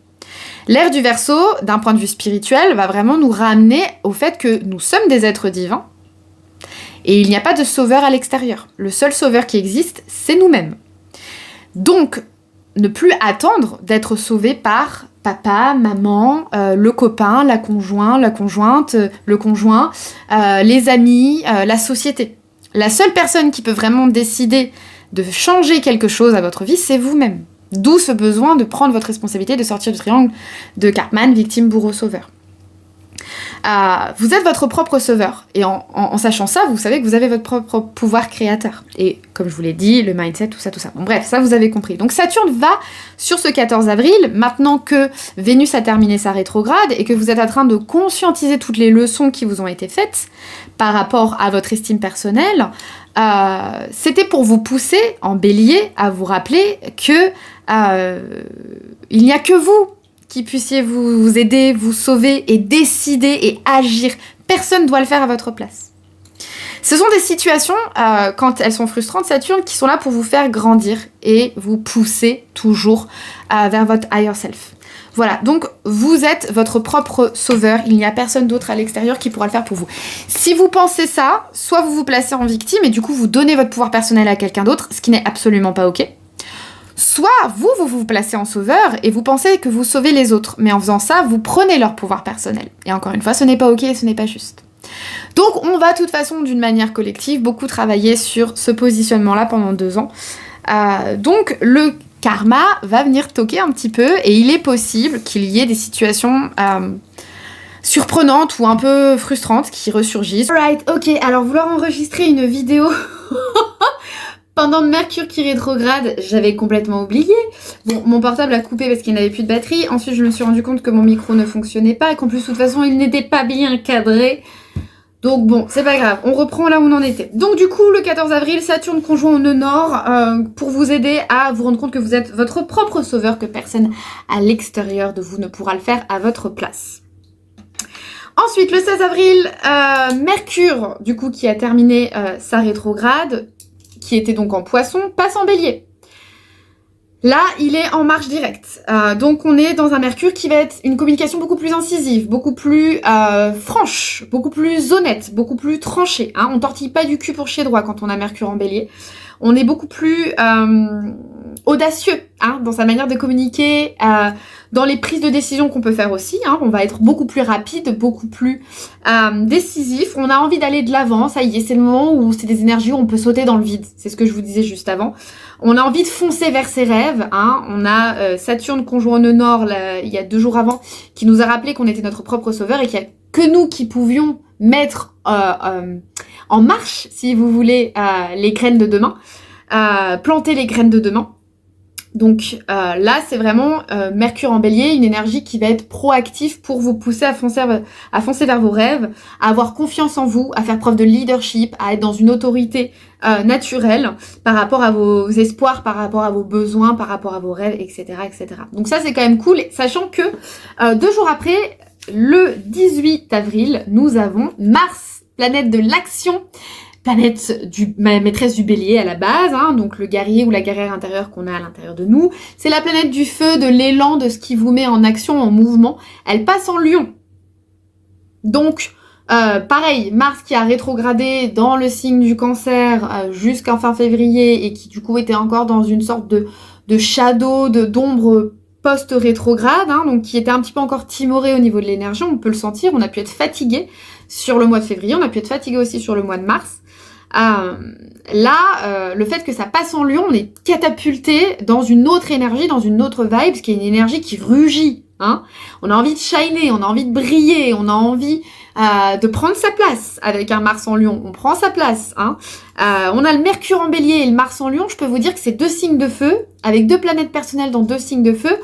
L'ère du Verseau, d'un point de vue spirituel, va vraiment nous ramener au fait que nous sommes des êtres divins, et il n'y a pas de sauveur à l'extérieur. Le seul sauveur qui existe, c'est nous-mêmes. Donc, ne plus attendre d'être sauvé par papa, maman, le copain, la conjointe, le conjoint, les amis, la société. La seule personne qui peut vraiment décider de changer quelque chose à votre vie, c'est vous-même. D'où ce besoin de prendre votre responsabilité, de sortir du triangle de Karpman, victime, bourreau, sauveur. Vous êtes votre propre sauveur. Et en sachant ça, vous savez que vous avez votre propre pouvoir créateur. Et comme je vous l'ai dit, le mindset, tout ça. Bon bref, ça vous avez compris. Donc Saturne va sur ce 14 avril, maintenant que Vénus a terminé sa rétrograde et que vous êtes en train de conscientiser toutes les leçons qui vous ont été faites par rapport à votre estime personnelle, c'était pour vous pousser en bélier à vous rappeler que il n'y a que vous qui puissiez vous aider, vous sauver et décider et agir. Personne ne doit le faire à votre place. Ce sont des situations, quand elles sont frustrantes, Saturne, qui sont là pour vous faire grandir et vous pousser toujours vers votre higher self. Voilà, donc vous êtes votre propre sauveur, il n'y a personne d'autre à l'extérieur qui pourra le faire pour vous. Si vous pensez ça, soit vous vous placez en victime et du coup vous donnez votre pouvoir personnel à quelqu'un d'autre, ce qui n'est absolument pas ok. Soit vous placez en sauveur et vous pensez que vous sauvez les autres, mais en faisant ça, vous prenez leur pouvoir personnel. Et encore une fois, ce n'est pas ok et ce n'est pas juste. Donc on va de toute façon d'une manière collective beaucoup travailler sur ce positionnement-là pendant 2 ans. Donc le karma va venir toquer un petit peu et il est possible qu'il y ait des situations surprenantes ou un peu frustrantes qui ressurgissent. Alright, ok, alors vouloir enregistrer une vidéo pendant Mercure qui rétrograde, j'avais complètement oublié. Bon, mon portable a coupé parce qu'il n'avait plus de batterie. Ensuite, je me suis rendu compte que mon micro ne fonctionnait pas et qu'en plus, de toute façon, il n'était pas bien cadré. Donc bon, c'est pas grave, on reprend là où on en était. Donc du coup, le 14 avril, Saturne conjoint au nœud nord pour vous aider à vous rendre compte que vous êtes votre propre sauveur, que personne à l'extérieur de vous ne pourra le faire à votre place. Ensuite, le 16 avril, Mercure, du coup, qui a terminé sa rétrograde, qui était donc en Poisson, passe en Bélier. Là, il est en marche directe. Donc, on est dans un Mercure qui va être une communication beaucoup plus incisive, beaucoup plus franche, beaucoup plus honnête, beaucoup plus tranchée. Hein. On tortille pas du cul pour chier droit quand on a Mercure en Bélier. On est beaucoup plus audacieux dans sa manière de communiquer, dans les prises de décision qu'on peut faire aussi. On va être beaucoup plus rapide, beaucoup plus décisif. On a envie d'aller de l'avant. Ça y est, c'est le moment où c'est des énergies où on peut sauter dans le vide. C'est ce que je vous disais juste avant. On a envie de foncer vers ses rêves. On a Saturne conjoint au nœud nord il y a 2 jours avant qui nous a rappelé qu'on était notre propre sauveur et qu'il n'y a que nous qui pouvions mettre en marche, si vous voulez, les graines de demain, planter les graines de demain. Donc là, c'est vraiment Mercure en Bélier, une énergie qui va être proactive pour vous pousser à foncer vers vos rêves, à avoir confiance en vous, à faire preuve de leadership, à être dans une autorité naturelle par rapport à vos espoirs, par rapport à vos besoins, par rapport à vos rêves, etc., etc. Donc ça, c'est quand même cool, sachant que 2 jours après, le 18 avril, nous avons Mars, planète de l'action, planète maîtresse du Bélier à la base, donc le guerrier ou la guerrière intérieure qu'on a à l'intérieur de nous. C'est la planète du feu, de l'élan, de ce qui vous met en action, en mouvement. Elle passe en Lion. Donc, pareil, Mars qui a rétrogradé dans le signe du Cancer jusqu'en fin février et qui du coup était encore dans une sorte de shadow, d'ombre post-rétrograde, donc qui était un petit peu encore timoré au niveau de l'énergie, on peut le sentir, on a pu être fatigué sur le mois de février, on a pu être fatigué aussi sur le mois de mars. Le fait que ça passe en Lion, on est catapulté dans une autre énergie, dans une autre vibe, qui est une énergie qui rugit. On a envie de shiner, on a envie de briller, on a envie de prendre sa place avec un Mars en Lion. On prend sa place. On a le Mercure en Bélier et le Mars en Lion. Je peux vous dire que c'est 2 signes de feu, avec 2 planètes personnelles dans 2 signes de feu.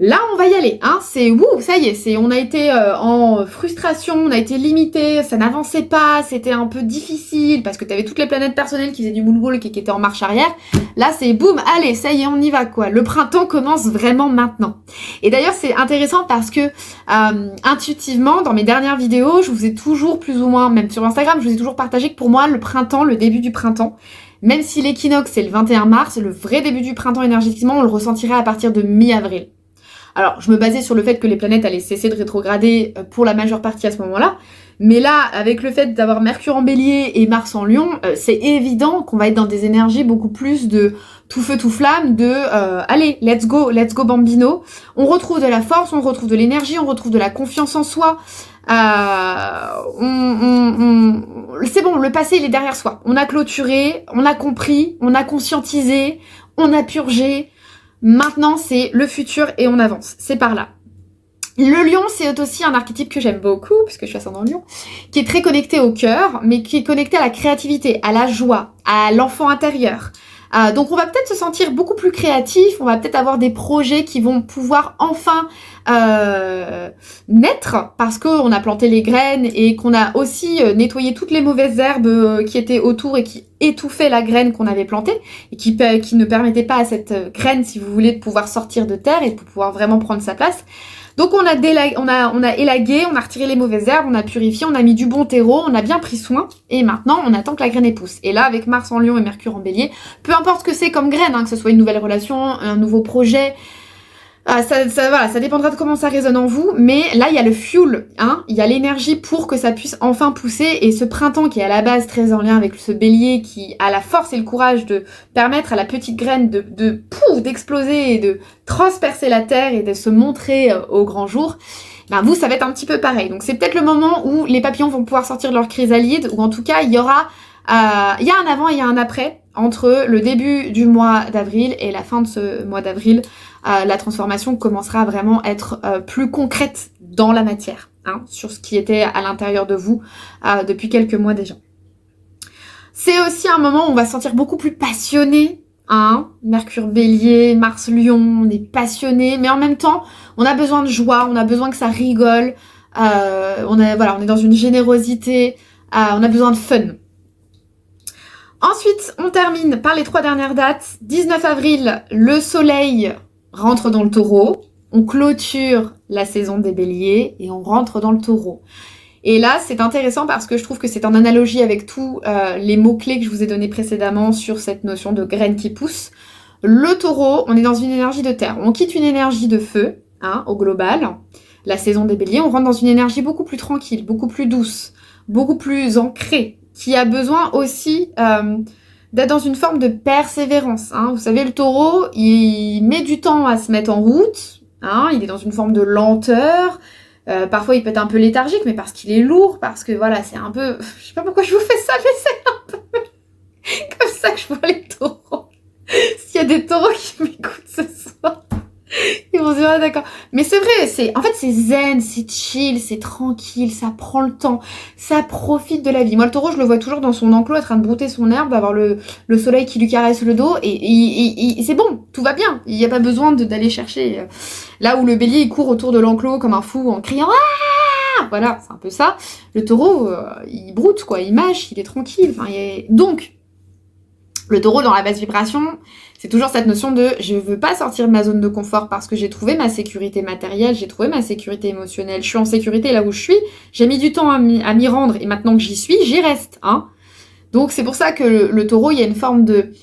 Là, on va y aller, c'est ça y est, on a été en frustration, on a été limité, ça n'avançait pas, c'était un peu difficile parce que t'avais toutes les planètes personnelles qui faisaient du moule-boule qui étaient en marche arrière. Là, c'est boum, allez, ça y est, on y va quoi. Le printemps commence vraiment maintenant. Et d'ailleurs, c'est intéressant parce que intuitivement, dans mes dernières vidéos, je vous ai toujours plus ou moins, même sur Instagram, je vous ai toujours partagé que pour moi, le printemps, le début du printemps, même si l'équinoxe c'est le 21 mars, le vrai début du printemps énergétiquement, on le ressentirait à partir de mi-avril. Alors, je me basais sur le fait que les planètes allaient cesser de rétrograder pour la majeure partie à ce moment-là. Mais là, avec le fait d'avoir Mercure en Bélier et Mars en Lion, c'est évident qu'on va être dans des énergies beaucoup plus de tout feu, tout flamme, allez, let's go bambino. On retrouve de la force, on retrouve de l'énergie, on retrouve de la confiance en soi. C'est bon, le passé, il est derrière soi. On a clôturé, on a compris, on a conscientisé, on a purgé. Maintenant, c'est le futur et on avance. C'est par là. Le lion, c'est aussi un archétype que j'aime beaucoup, puisque je suis ascendant lion, qui est très connecté au cœur, mais qui est connecté à la créativité, à la joie, à l'enfant intérieur. Donc on va peut-être se sentir beaucoup plus créatif, on va peut-être avoir des projets qui vont pouvoir enfin naître, parce qu'on a planté les graines et qu'on a aussi nettoyé toutes les mauvaises herbes qui étaient autour et qui étouffaient la graine qu'on avait plantée, et qui ne permettaient pas à cette graine, si vous voulez, de pouvoir sortir de terre et de pouvoir vraiment prendre sa place. Donc on a élagué, on a retiré les mauvaises herbes, on a purifié, on a mis du bon terreau, on a bien pris soin, et maintenant on attend que la graine pousse. Et là, avec Mars en Lion et Mercure en Bélier, peu importe ce que c'est comme graine, que ce soit une nouvelle relation, un nouveau projet, ça dépendra de comment ça résonne en vous, mais là il y a le fuel, il y a l'énergie pour que ça puisse enfin pousser, et ce printemps qui est à la base très en lien avec ce bélier qui a la force et le courage de permettre à la petite graine d'exploser et de transpercer la terre et de se montrer au grand jour, Ben vous, ça va être un petit peu pareil. Donc c'est peut-être le moment où les papillons vont pouvoir sortir leur chrysalide, ou en tout cas, il y a un avant et il y a un après entre le début du mois d'avril et la fin de ce mois d'avril. La transformation commencera à vraiment être plus concrète dans la matière, hein, sur ce qui était à l'intérieur de vous depuis quelques mois déjà. C'est aussi un moment où on va se sentir beaucoup plus passionné, hein, Mercure Bélier, Mars Lion, on est passionné, mais en même temps, on a besoin de joie, on a besoin que ça rigole, on est dans une générosité, on a besoin de fun. Ensuite, on termine par les 3 dernières dates. 19 avril, le soleil rentre dans le taureau, on clôture la saison des béliers et on rentre dans le taureau. Et là, c'est intéressant parce que je trouve que c'est en analogie avec tous les mots-clés que je vous ai donnés précédemment sur cette notion de graine qui pousse. Le taureau, on est dans une énergie de terre. On quitte une énergie de feu, hein, au global. La saison des béliers, on rentre dans une énergie beaucoup plus tranquille, beaucoup plus douce, beaucoup plus ancrée, qui a besoin aussi d'être dans une forme de persévérance. Hein. Vous savez, le taureau, il met du temps à se mettre en route. Hein, il est dans une forme de lenteur. Parfois il peut être un peu léthargique, mais parce qu'il est lourd, parce que voilà, c'est un peu... Je sais pas pourquoi je vous fais ça, mais c'est un peu comme ça que je vois les taureaux. S'il y a des taureaux qui m'écoutent ce soir, ils vont se dire, ah, d'accord. Mais c'est vrai, en fait c'est zen, c'est chill, c'est tranquille, ça prend le temps, ça profite de la vie. Moi le taureau, je le vois toujours dans son enclos, en train de brouter son herbe, avoir le soleil qui lui caresse le dos, et c'est bon, tout va bien. Il n'y a pas besoin d'aller chercher... Là où le bélier, il court autour de l'enclos comme un fou en criant « Ah !» Voilà, c'est un peu ça. Le taureau, il broute, quoi, il mâche, il est tranquille. Donc, le taureau, dans la basse vibration, c'est toujours cette notion de « je veux pas sortir de ma zone de confort parce que j'ai trouvé ma sécurité matérielle, j'ai trouvé ma sécurité émotionnelle, je suis en sécurité là où je suis, j'ai mis du temps à m'y rendre et maintenant que j'y suis, j'y reste. Hein » Donc, c'est pour ça que le taureau, il y a une forme de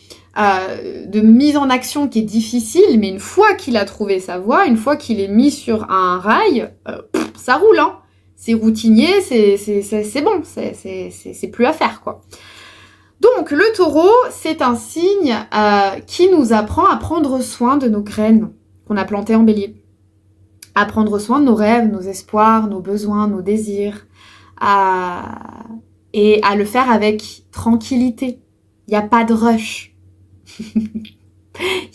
mise en action qui est difficile, mais une fois qu'il a trouvé sa voie, une fois qu'il est mis sur un rail, ça roule, hein. C'est routinier, c'est bon, c'est plus à faire, quoi. Donc, le taureau, c'est un signe qui nous apprend à prendre soin de nos graines qu'on a plantées en bélier. À prendre soin de nos rêves, nos espoirs, nos besoins, nos désirs. Et à le faire avec tranquillité. Il n'y a pas de rush. Il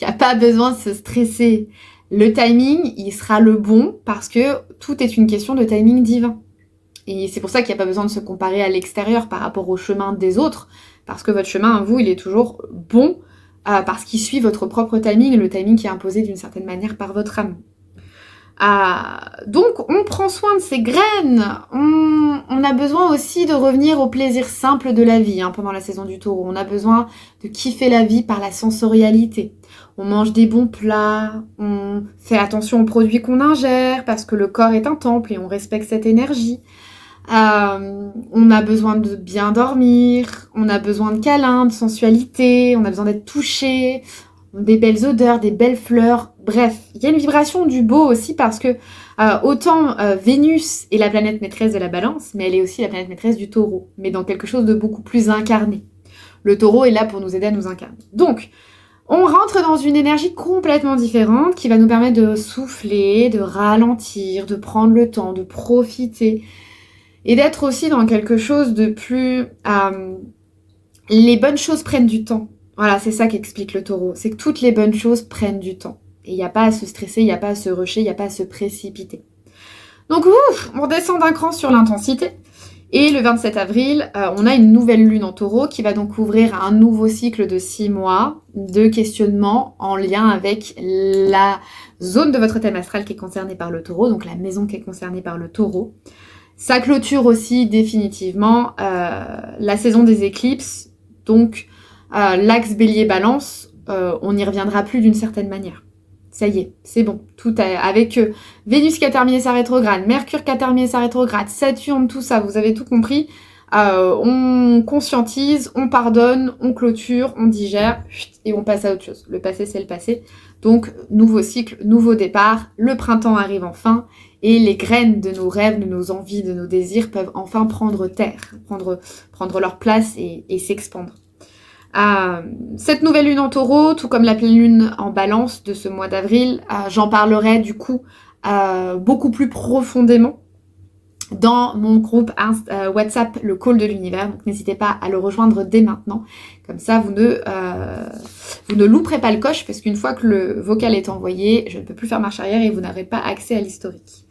n'y a pas besoin de se stresser. Le timing, il sera le bon parce que tout est une question de timing divin. Et c'est pour ça qu'il n'y a pas besoin de se comparer à l'extérieur par rapport au chemin des autres, parce que votre chemin, à vous, il est toujours bon parce qu'il suit votre propre timing, le timing qui est imposé d'une certaine manière par votre âme. Donc, on prend soin de ses graines. On a besoin aussi de revenir au plaisir simple de la vie pendant la saison du taureau. On a besoin de kiffer la vie par la sensorialité. On mange des bons plats, on fait attention aux produits qu'on ingère parce que le corps est un temple et on respecte cette énergie. On a besoin de bien dormir, on a besoin de câlins, de sensualité, on a besoin d'être touché, des belles odeurs, des belles fleurs. Bref, il y a une vibration du beau aussi parce que autant Vénus est la planète maîtresse de la balance, mais elle est aussi la planète maîtresse du taureau, mais dans quelque chose de beaucoup plus incarné. Le taureau est là pour nous aider à nous incarner. Donc, on rentre dans une énergie complètement différente qui va nous permettre de souffler, de ralentir, de prendre le temps, de profiter et d'être aussi dans quelque chose de plus... les bonnes choses prennent du temps. Voilà, c'est ça qu'explique le taureau. C'est que toutes les bonnes choses prennent du temps. Et il n'y a pas à se stresser, il n'y a pas à se rusher, il n'y a pas à se précipiter. Donc, on redescend d'un cran sur l'intensité. Et le 27 avril, on a une nouvelle lune en taureau qui va donc ouvrir un nouveau cycle de 6 mois de questionnement en lien avec la zone de votre thème astral qui est concernée par le taureau, donc la maison qui est concernée par le taureau. Ça clôture aussi définitivement la saison des éclipses, donc l'axe bélier-balance, on n'y reviendra plus d'une certaine manière. Ça y est, c'est bon. Tout avec Vénus qui a terminé sa rétrograde, Mercure qui a terminé sa rétrograde, Saturne, tout ça, vous avez tout compris. On conscientise, on pardonne, on clôture, on digère, et on passe à autre chose. Le passé, c'est le passé. Donc, nouveau cycle, nouveau départ, le printemps arrive enfin, et les graines de nos rêves, de nos envies, de nos désirs peuvent enfin prendre terre, prendre leur place et s'expandre. Cette nouvelle lune en taureau, tout comme la pleine lune en balance de ce mois d'avril, j'en parlerai du coup beaucoup plus profondément dans mon groupe WhatsApp, le call de l'univers. Donc n'hésitez pas à le rejoindre dès maintenant. Comme ça, vous ne louperez pas le coche, parce qu'une fois que le vocal est envoyé, je ne peux plus faire marche arrière et vous n'aurez pas accès à l'historique.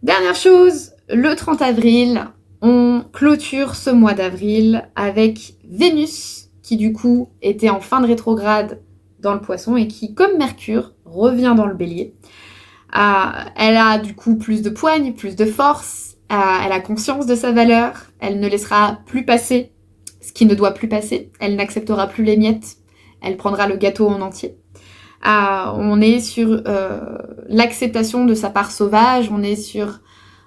Dernière chose, le 30 avril, on clôture ce mois d'avril avec Vénus, qui du coup était en fin de rétrograde dans le Poisson et qui, comme Mercure, revient dans le Bélier. Elle a du coup plus de poigne, plus de force, elle a conscience de sa valeur, elle ne laissera plus passer ce qui ne doit plus passer, elle n'acceptera plus les miettes, elle prendra le gâteau en entier. On est sur l'acceptation de sa part sauvage, on est sur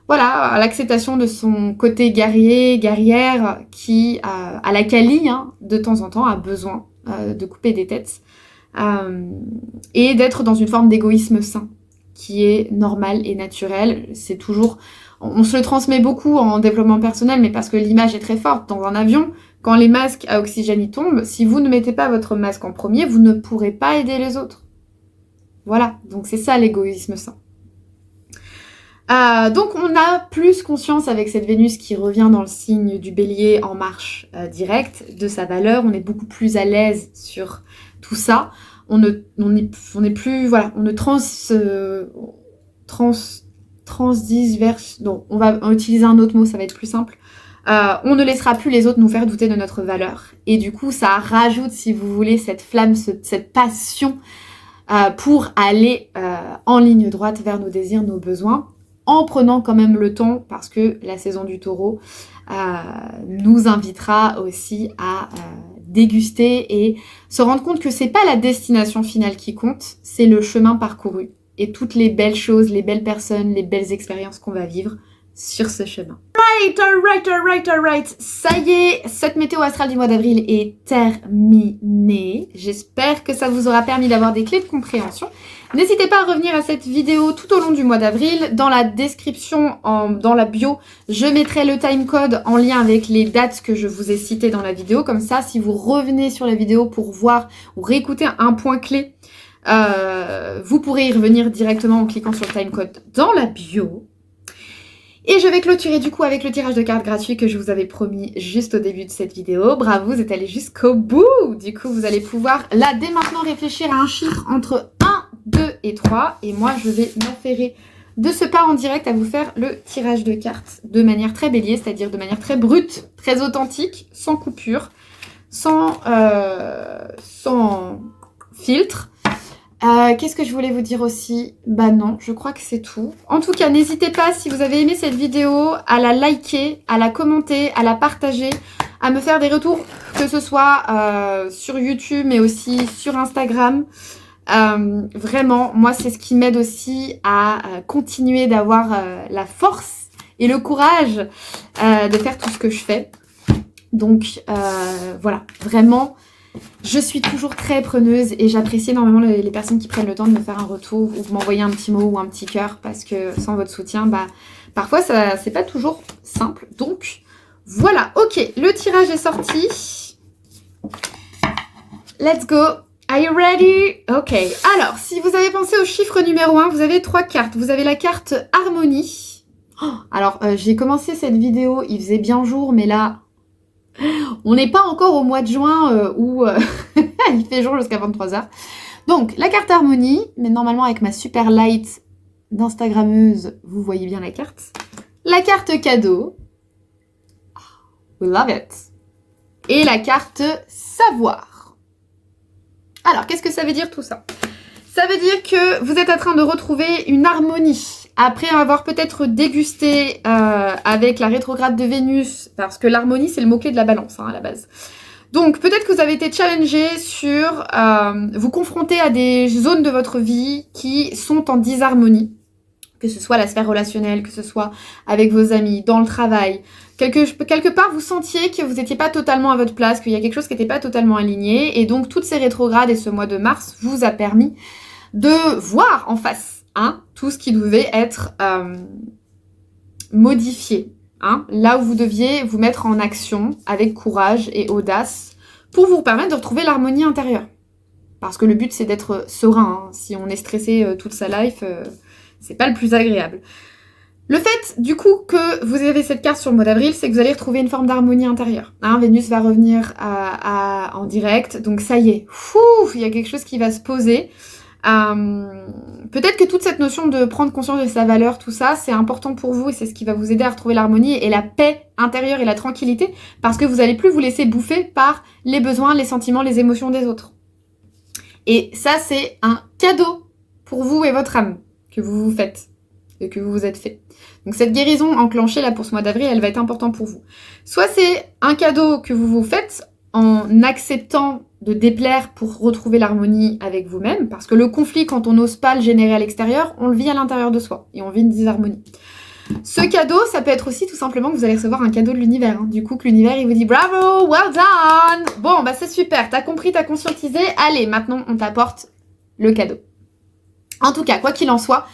l'acceptation de son côté guerrier, guerrière, qui, à la Kali, de temps en temps, a besoin de couper des têtes, et d'être dans une forme d'égoïsme sain, qui est normal et naturel. C'est toujours... On se le transmet beaucoup en développement personnel, mais parce que l'image est très forte. Dans un avion, quand les masques à oxygène y tombent, si vous ne mettez pas votre masque en premier, vous ne pourrez pas aider les autres. Voilà, donc c'est ça l'égoïsme sain. Donc on a plus conscience avec cette Vénus qui revient dans le signe du Bélier en marche directe de sa valeur. On est beaucoup plus à l'aise sur tout ça. On ne transverse. Non, on va utiliser un autre mot, ça va être plus simple. On ne laissera plus les autres nous faire douter de notre valeur. Et du coup, ça rajoute, si vous voulez, cette flamme, cette passion pour aller en ligne droite vers nos désirs, nos besoins, en prenant quand même le temps, parce que la saison du Taureau nous invitera aussi à déguster et se rendre compte que c'est pas la destination finale qui compte, c'est le chemin parcouru et toutes les belles choses, les belles personnes, les belles expériences qu'on va vivre sur ce chemin. Alright. Ça y est, cette météo astrale du mois d'avril est terminée. J'espère que ça vous aura permis d'avoir des clés de compréhension. N'hésitez pas à revenir à cette vidéo tout au long du mois d'avril. Dans la description, dans la bio, je mettrai le timecode en lien avec les dates que je vous ai citées dans la vidéo. Comme ça, si vous revenez sur la vidéo pour voir ou réécouter un point clé, vous pourrez y revenir directement en cliquant sur le timecode dans la bio. Et je vais clôturer du coup avec le tirage de cartes gratuit que je vous avais promis juste au début de cette vidéo. Bravo, vous êtes allés jusqu'au bout. Du coup, vous allez pouvoir là dès maintenant réfléchir à un chiffre entre 1, 2 et 3. Et moi, je vais m'affairer de ce pas en direct à vous faire le tirage de cartes de manière très bélier, c'est-à-dire de manière très brute, très authentique, sans coupure, sans filtre. Qu'est-ce que je voulais vous dire aussi? Bah non, je crois que c'est tout. En tout cas, n'hésitez pas, si vous avez aimé cette vidéo, à la liker, à la commenter, à la partager, à me faire des retours, que ce soit sur YouTube, mais aussi sur Instagram. Vraiment, moi, c'est ce qui m'aide aussi à continuer d'avoir la force et le courage de faire tout ce que je fais. Donc, voilà, vraiment... Je suis toujours très preneuse et j'apprécie énormément les personnes qui prennent le temps de me faire un retour ou de m'envoyer un petit mot ou un petit cœur, parce que sans votre soutien, bah parfois ça c'est pas toujours simple. Donc voilà, ok, le tirage est sorti. Let's go. Are you ready? Ok, alors si vous avez pensé au chiffre numéro 1, vous avez 3 cartes. Vous avez la carte Harmonie. Oh, alors j'ai commencé cette vidéo, il faisait bien jour, mais là... On n'est pas encore au mois de juin où il fait jour jusqu'à 23h. Donc, la carte Harmonie, mais normalement avec ma super light d'Instagrammeuse, vous voyez bien la carte. La carte cadeau. We love it. Et la carte savoir. Alors, qu'est-ce que ça veut dire tout ça? Ça veut dire que vous êtes en train de retrouver une harmonie. Après avoir peut-être dégusté avec la rétrograde de Vénus, parce que l'harmonie, c'est le mot-clé de la balance à la base. Donc, peut-être que vous avez été challengé sur vous confronter à des zones de votre vie qui sont en disharmonie, que ce soit la sphère relationnelle, que ce soit avec vos amis, dans le travail. Quelque part, vous sentiez que vous n'étiez pas totalement à votre place, qu'il y a quelque chose qui n'était pas totalement aligné. Et donc, toutes ces rétrogrades et ce mois de mars vous a permis de voir en face tout ce qui devait être modifié. Là où vous deviez vous mettre en action avec courage et audace pour vous permettre de retrouver l'harmonie intérieure. Parce que le but, c'est d'être serein. Si on est stressé toute sa life, C'est pas le plus agréable. Le fait, du coup, que vous avez cette carte sur le mois d'avril, c'est que vous allez retrouver une forme d'harmonie intérieure. Vénus va revenir en direct, donc ça y est, il y a quelque chose qui va se poser. Peut-être que toute cette notion de prendre conscience de sa valeur, tout ça, c'est important pour vous et c'est ce qui va vous aider à retrouver l'harmonie et la paix intérieure et la tranquillité, parce que vous n'allez plus vous laisser bouffer par les besoins, les sentiments, les émotions des autres. Et ça, c'est un cadeau pour vous et votre âme que vous vous faites et que vous vous êtes fait. Donc cette guérison enclenchée là pour ce mois d'avril, elle va être importante pour vous. Soit c'est un cadeau que vous vous faites en acceptant de déplaire pour retrouver l'harmonie avec vous-même, parce que le conflit, quand on n'ose pas le générer à l'extérieur, on le vit à l'intérieur de soi et on vit une disharmonie. Ce cadeau, ça peut être aussi tout simplement que vous allez recevoir un cadeau de l'univers. Du coup, que l'univers, il vous dit « Bravo, well done !» Bon, bah c'est super, t'as compris, t'as conscientisé, allez, maintenant on t'apporte le cadeau. En tout cas, quoi qu'il en soit,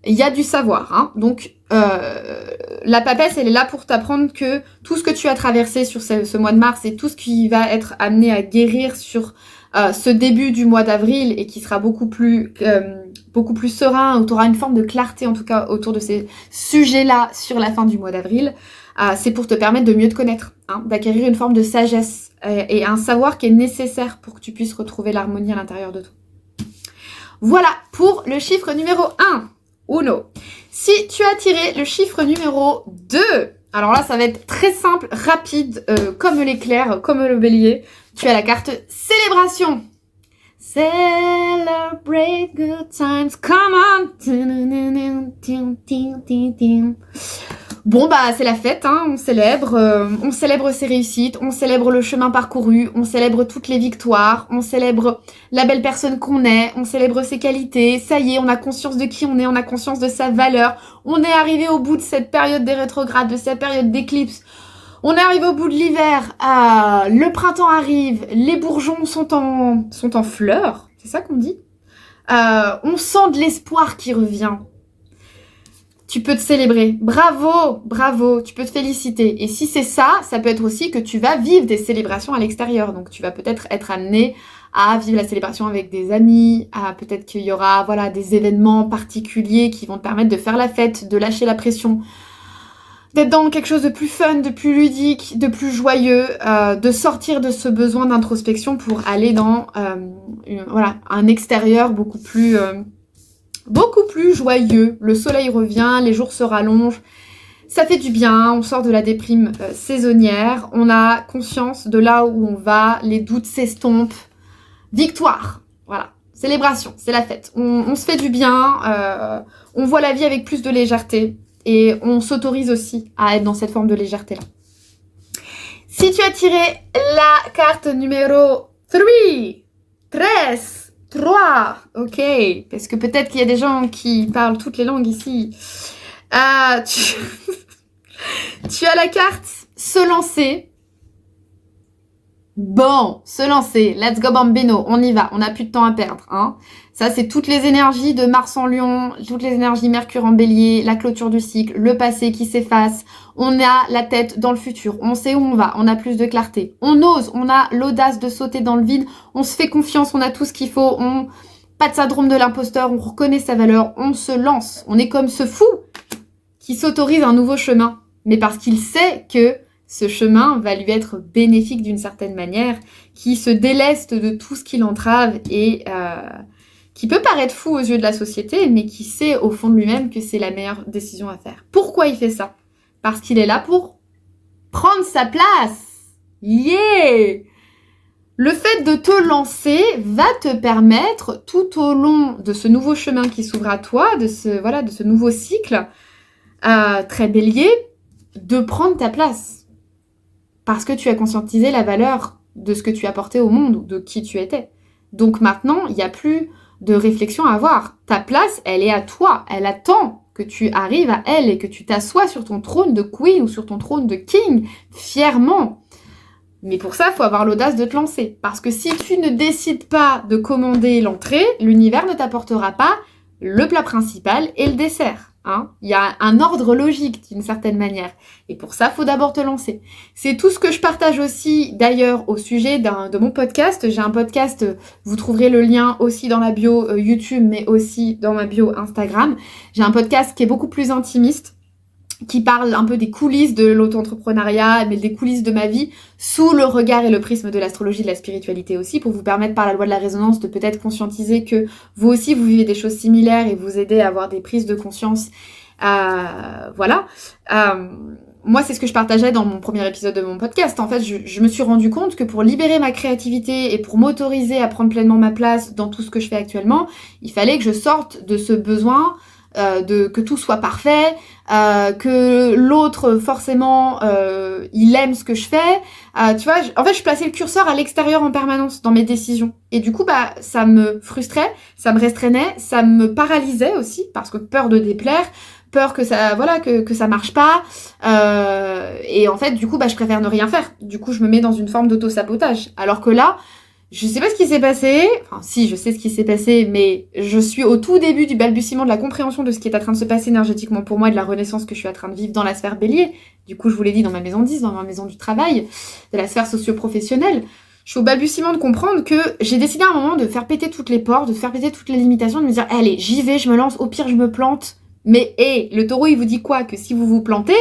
il y a du savoir. Donc, la papesse, elle est là pour t'apprendre que tout ce que tu as traversé sur ce mois de mars et tout ce qui va être amené à guérir sur ce début du mois d'avril et qui sera beaucoup plus serein, où tu auras une forme de clarté en tout cas autour de ces sujets-là sur la fin du mois d'avril, c'est pour te permettre de mieux te connaître, d'acquérir une forme de sagesse et un savoir qui est nécessaire pour que tu puisses retrouver l'harmonie à l'intérieur de toi. Voilà pour le chiffre numéro 1. Uno. Si tu as tiré le chiffre numéro 2, alors là, ça va être très simple, rapide, comme l'éclair, comme le bélier. Tu as la carte Célébration. Celebrate good times, come on. Bon, bah, c'est la fête, on célèbre ses réussites, on célèbre le chemin parcouru, on célèbre toutes les victoires, on célèbre la belle personne qu'on est, on célèbre ses qualités, ça y est, on a conscience de qui on est, on a conscience de sa valeur, on est arrivé au bout de cette période des rétrogrades, de cette période d'éclipse, on est arrivé au bout de l'hiver, le printemps arrive, les bourgeons sont en fleurs, c'est ça qu'on dit, on sent de l'espoir qui revient. Tu peux te célébrer. Bravo, bravo, tu peux te féliciter. Et si c'est ça, ça peut être aussi que tu vas vivre des célébrations à l'extérieur. Donc tu vas peut-être être amené à vivre la célébration avec des amis, peut-être qu'il y aura des événements particuliers qui vont te permettre de faire la fête, de lâcher la pression, d'être dans quelque chose de plus fun, de plus ludique, de plus joyeux, de sortir de ce besoin d'introspection pour aller dans un extérieur beaucoup plus joyeux. Le soleil revient, les jours se rallongent, ça fait du bien, on sort de la déprime saisonnière, on a conscience de là où on va, les doutes s'estompent, victoire, voilà, célébration, c'est la fête, on se fait du bien, on voit la vie avec plus de légèreté et on s'autorise aussi à être dans cette forme de légèreté-là. Si tu as tiré la carte numéro 3, ok, parce que peut-être qu'il y a des gens qui parlent toutes les langues ici. Tu as la carte se lancer. Bon, se lancer, let's go bambino, on y va, on n'a plus de temps à perdre. Ça, c'est toutes les énergies de Mars en Lion, toutes les énergies Mercure en Bélier, la clôture du cycle, le passé qui s'efface. On a la tête dans le futur, on sait où on va, on a plus de clarté. On ose, on a l'audace de sauter dans le vide, on se fait confiance, on a tout ce qu'il faut, pas de syndrome de l'imposteur, on reconnaît sa valeur, on se lance. On est comme ce fou qui s'autorise un nouveau chemin, mais parce qu'il sait que ce chemin va lui être bénéfique d'une certaine manière, qui se déleste de tout ce qui l'entrave et qui peut paraître fou aux yeux de la société, mais qui sait au fond de lui-même que c'est la meilleure décision à faire. Pourquoi il fait ça? Parce qu'il est là pour prendre sa place. Yeah! Le fait de te lancer va te permettre, tout au long de ce nouveau chemin qui s'ouvre à toi, de ce nouveau cycle, très bélier, de prendre ta place. Parce que tu as conscientisé la valeur de ce que tu apportais au monde, ou de qui tu étais. Donc maintenant, il n'y a plus de réflexion à avoir. Ta place, elle est à toi. Elle attend que tu arrives à elle et que tu t'assoies sur ton trône de queen ou sur ton trône de king, fièrement. Mais pour ça, il faut avoir l'audace de te lancer. Parce que si tu ne décides pas de commander l'entrée, l'univers ne t'apportera pas le plat principal et le dessert. Hein. Il y a un ordre logique d'une certaine manière. Et pour ça, il faut d'abord te lancer. C'est tout ce que je partage aussi d'ailleurs au sujet de mon podcast. J'ai un podcast, vous trouverez le lien aussi dans la bio YouTube, mais aussi dans ma bio Instagram. J'ai un podcast qui est beaucoup plus intimiste, qui parle un peu des coulisses de l'auto-entrepreneuriat, mais des coulisses de ma vie, sous le regard et le prisme de l'astrologie, de la spiritualité aussi, pour vous permettre par la loi de la résonance de peut-être conscientiser que vous aussi vous vivez des choses similaires et vous aider à avoir des prises de conscience. Voilà. Moi, c'est ce que je partageais dans mon premier épisode de mon podcast. En fait, je me suis rendu compte que pour libérer ma créativité et pour m'autoriser à prendre pleinement ma place dans tout ce que je fais actuellement, il fallait que je sorte de ce besoin que tout soit parfait, que l'autre forcément il aime ce que je fais. Tu vois, en fait je plaçais le curseur à l'extérieur en permanence dans mes décisions. Et du coup ça me frustrait, ça me restreignait, ça me paralysait aussi parce que peur de déplaire, peur que ça que ça marche pas. Et en fait du coup je préfère ne rien faire. Du coup je me mets dans une forme d'auto-sabotage. Alors que là, je sais pas ce qui s'est passé, enfin si, je sais ce qui s'est passé, mais je suis au tout début du balbutiement de la compréhension de ce qui est en train de se passer énergétiquement pour moi et de la renaissance que je suis en train de vivre dans la sphère bélier. Du coup, je vous l'ai dit, dans ma maison 10, dans ma maison du travail, de la sphère socio-professionnelle. Je suis au balbutiement de comprendre que j'ai décidé à un moment de faire péter toutes les portes, de faire péter toutes les limitations, de me dire, allez, j'y vais, je me lance, au pire je me plante. Mais le taureau, il vous dit quoi? Que si vous vous plantez,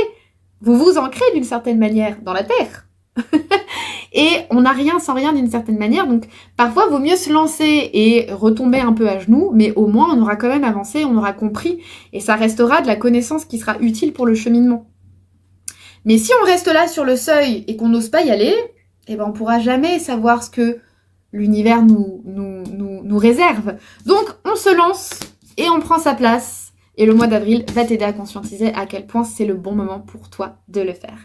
vous vous ancrez d'une certaine manière dans la terre. Et on n'a rien sans rien d'une certaine manière, donc parfois vaut mieux se lancer et retomber un peu à genoux, mais au moins on aura quand même avancé, on aura compris, et ça restera de la connaissance qui sera utile pour le cheminement. Mais si on reste là sur le seuil et qu'on n'ose pas y aller, eh ben on pourra jamais savoir ce que l'univers nous réserve. Donc on se lance et on prend sa place, et le mois d'avril va t'aider à conscientiser à quel point c'est le bon moment pour toi de le faire.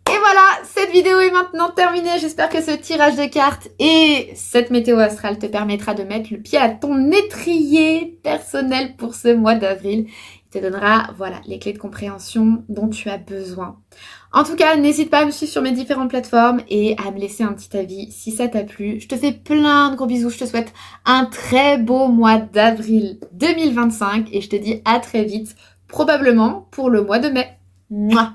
Et voilà, cette vidéo est maintenant terminée. J'espère que ce tirage de cartes et cette météo astrale te permettra de mettre le pied à ton étrier personnel pour ce mois d'avril. Il te donnera, voilà, les clés de compréhension dont tu as besoin. En tout cas, n'hésite pas à me suivre sur mes différentes plateformes et à me laisser un petit avis si ça t'a plu. Je te fais plein de gros bisous. Je te souhaite un très beau mois d'avril 2025 et je te dis à très vite, probablement pour le mois de mai. Mouah.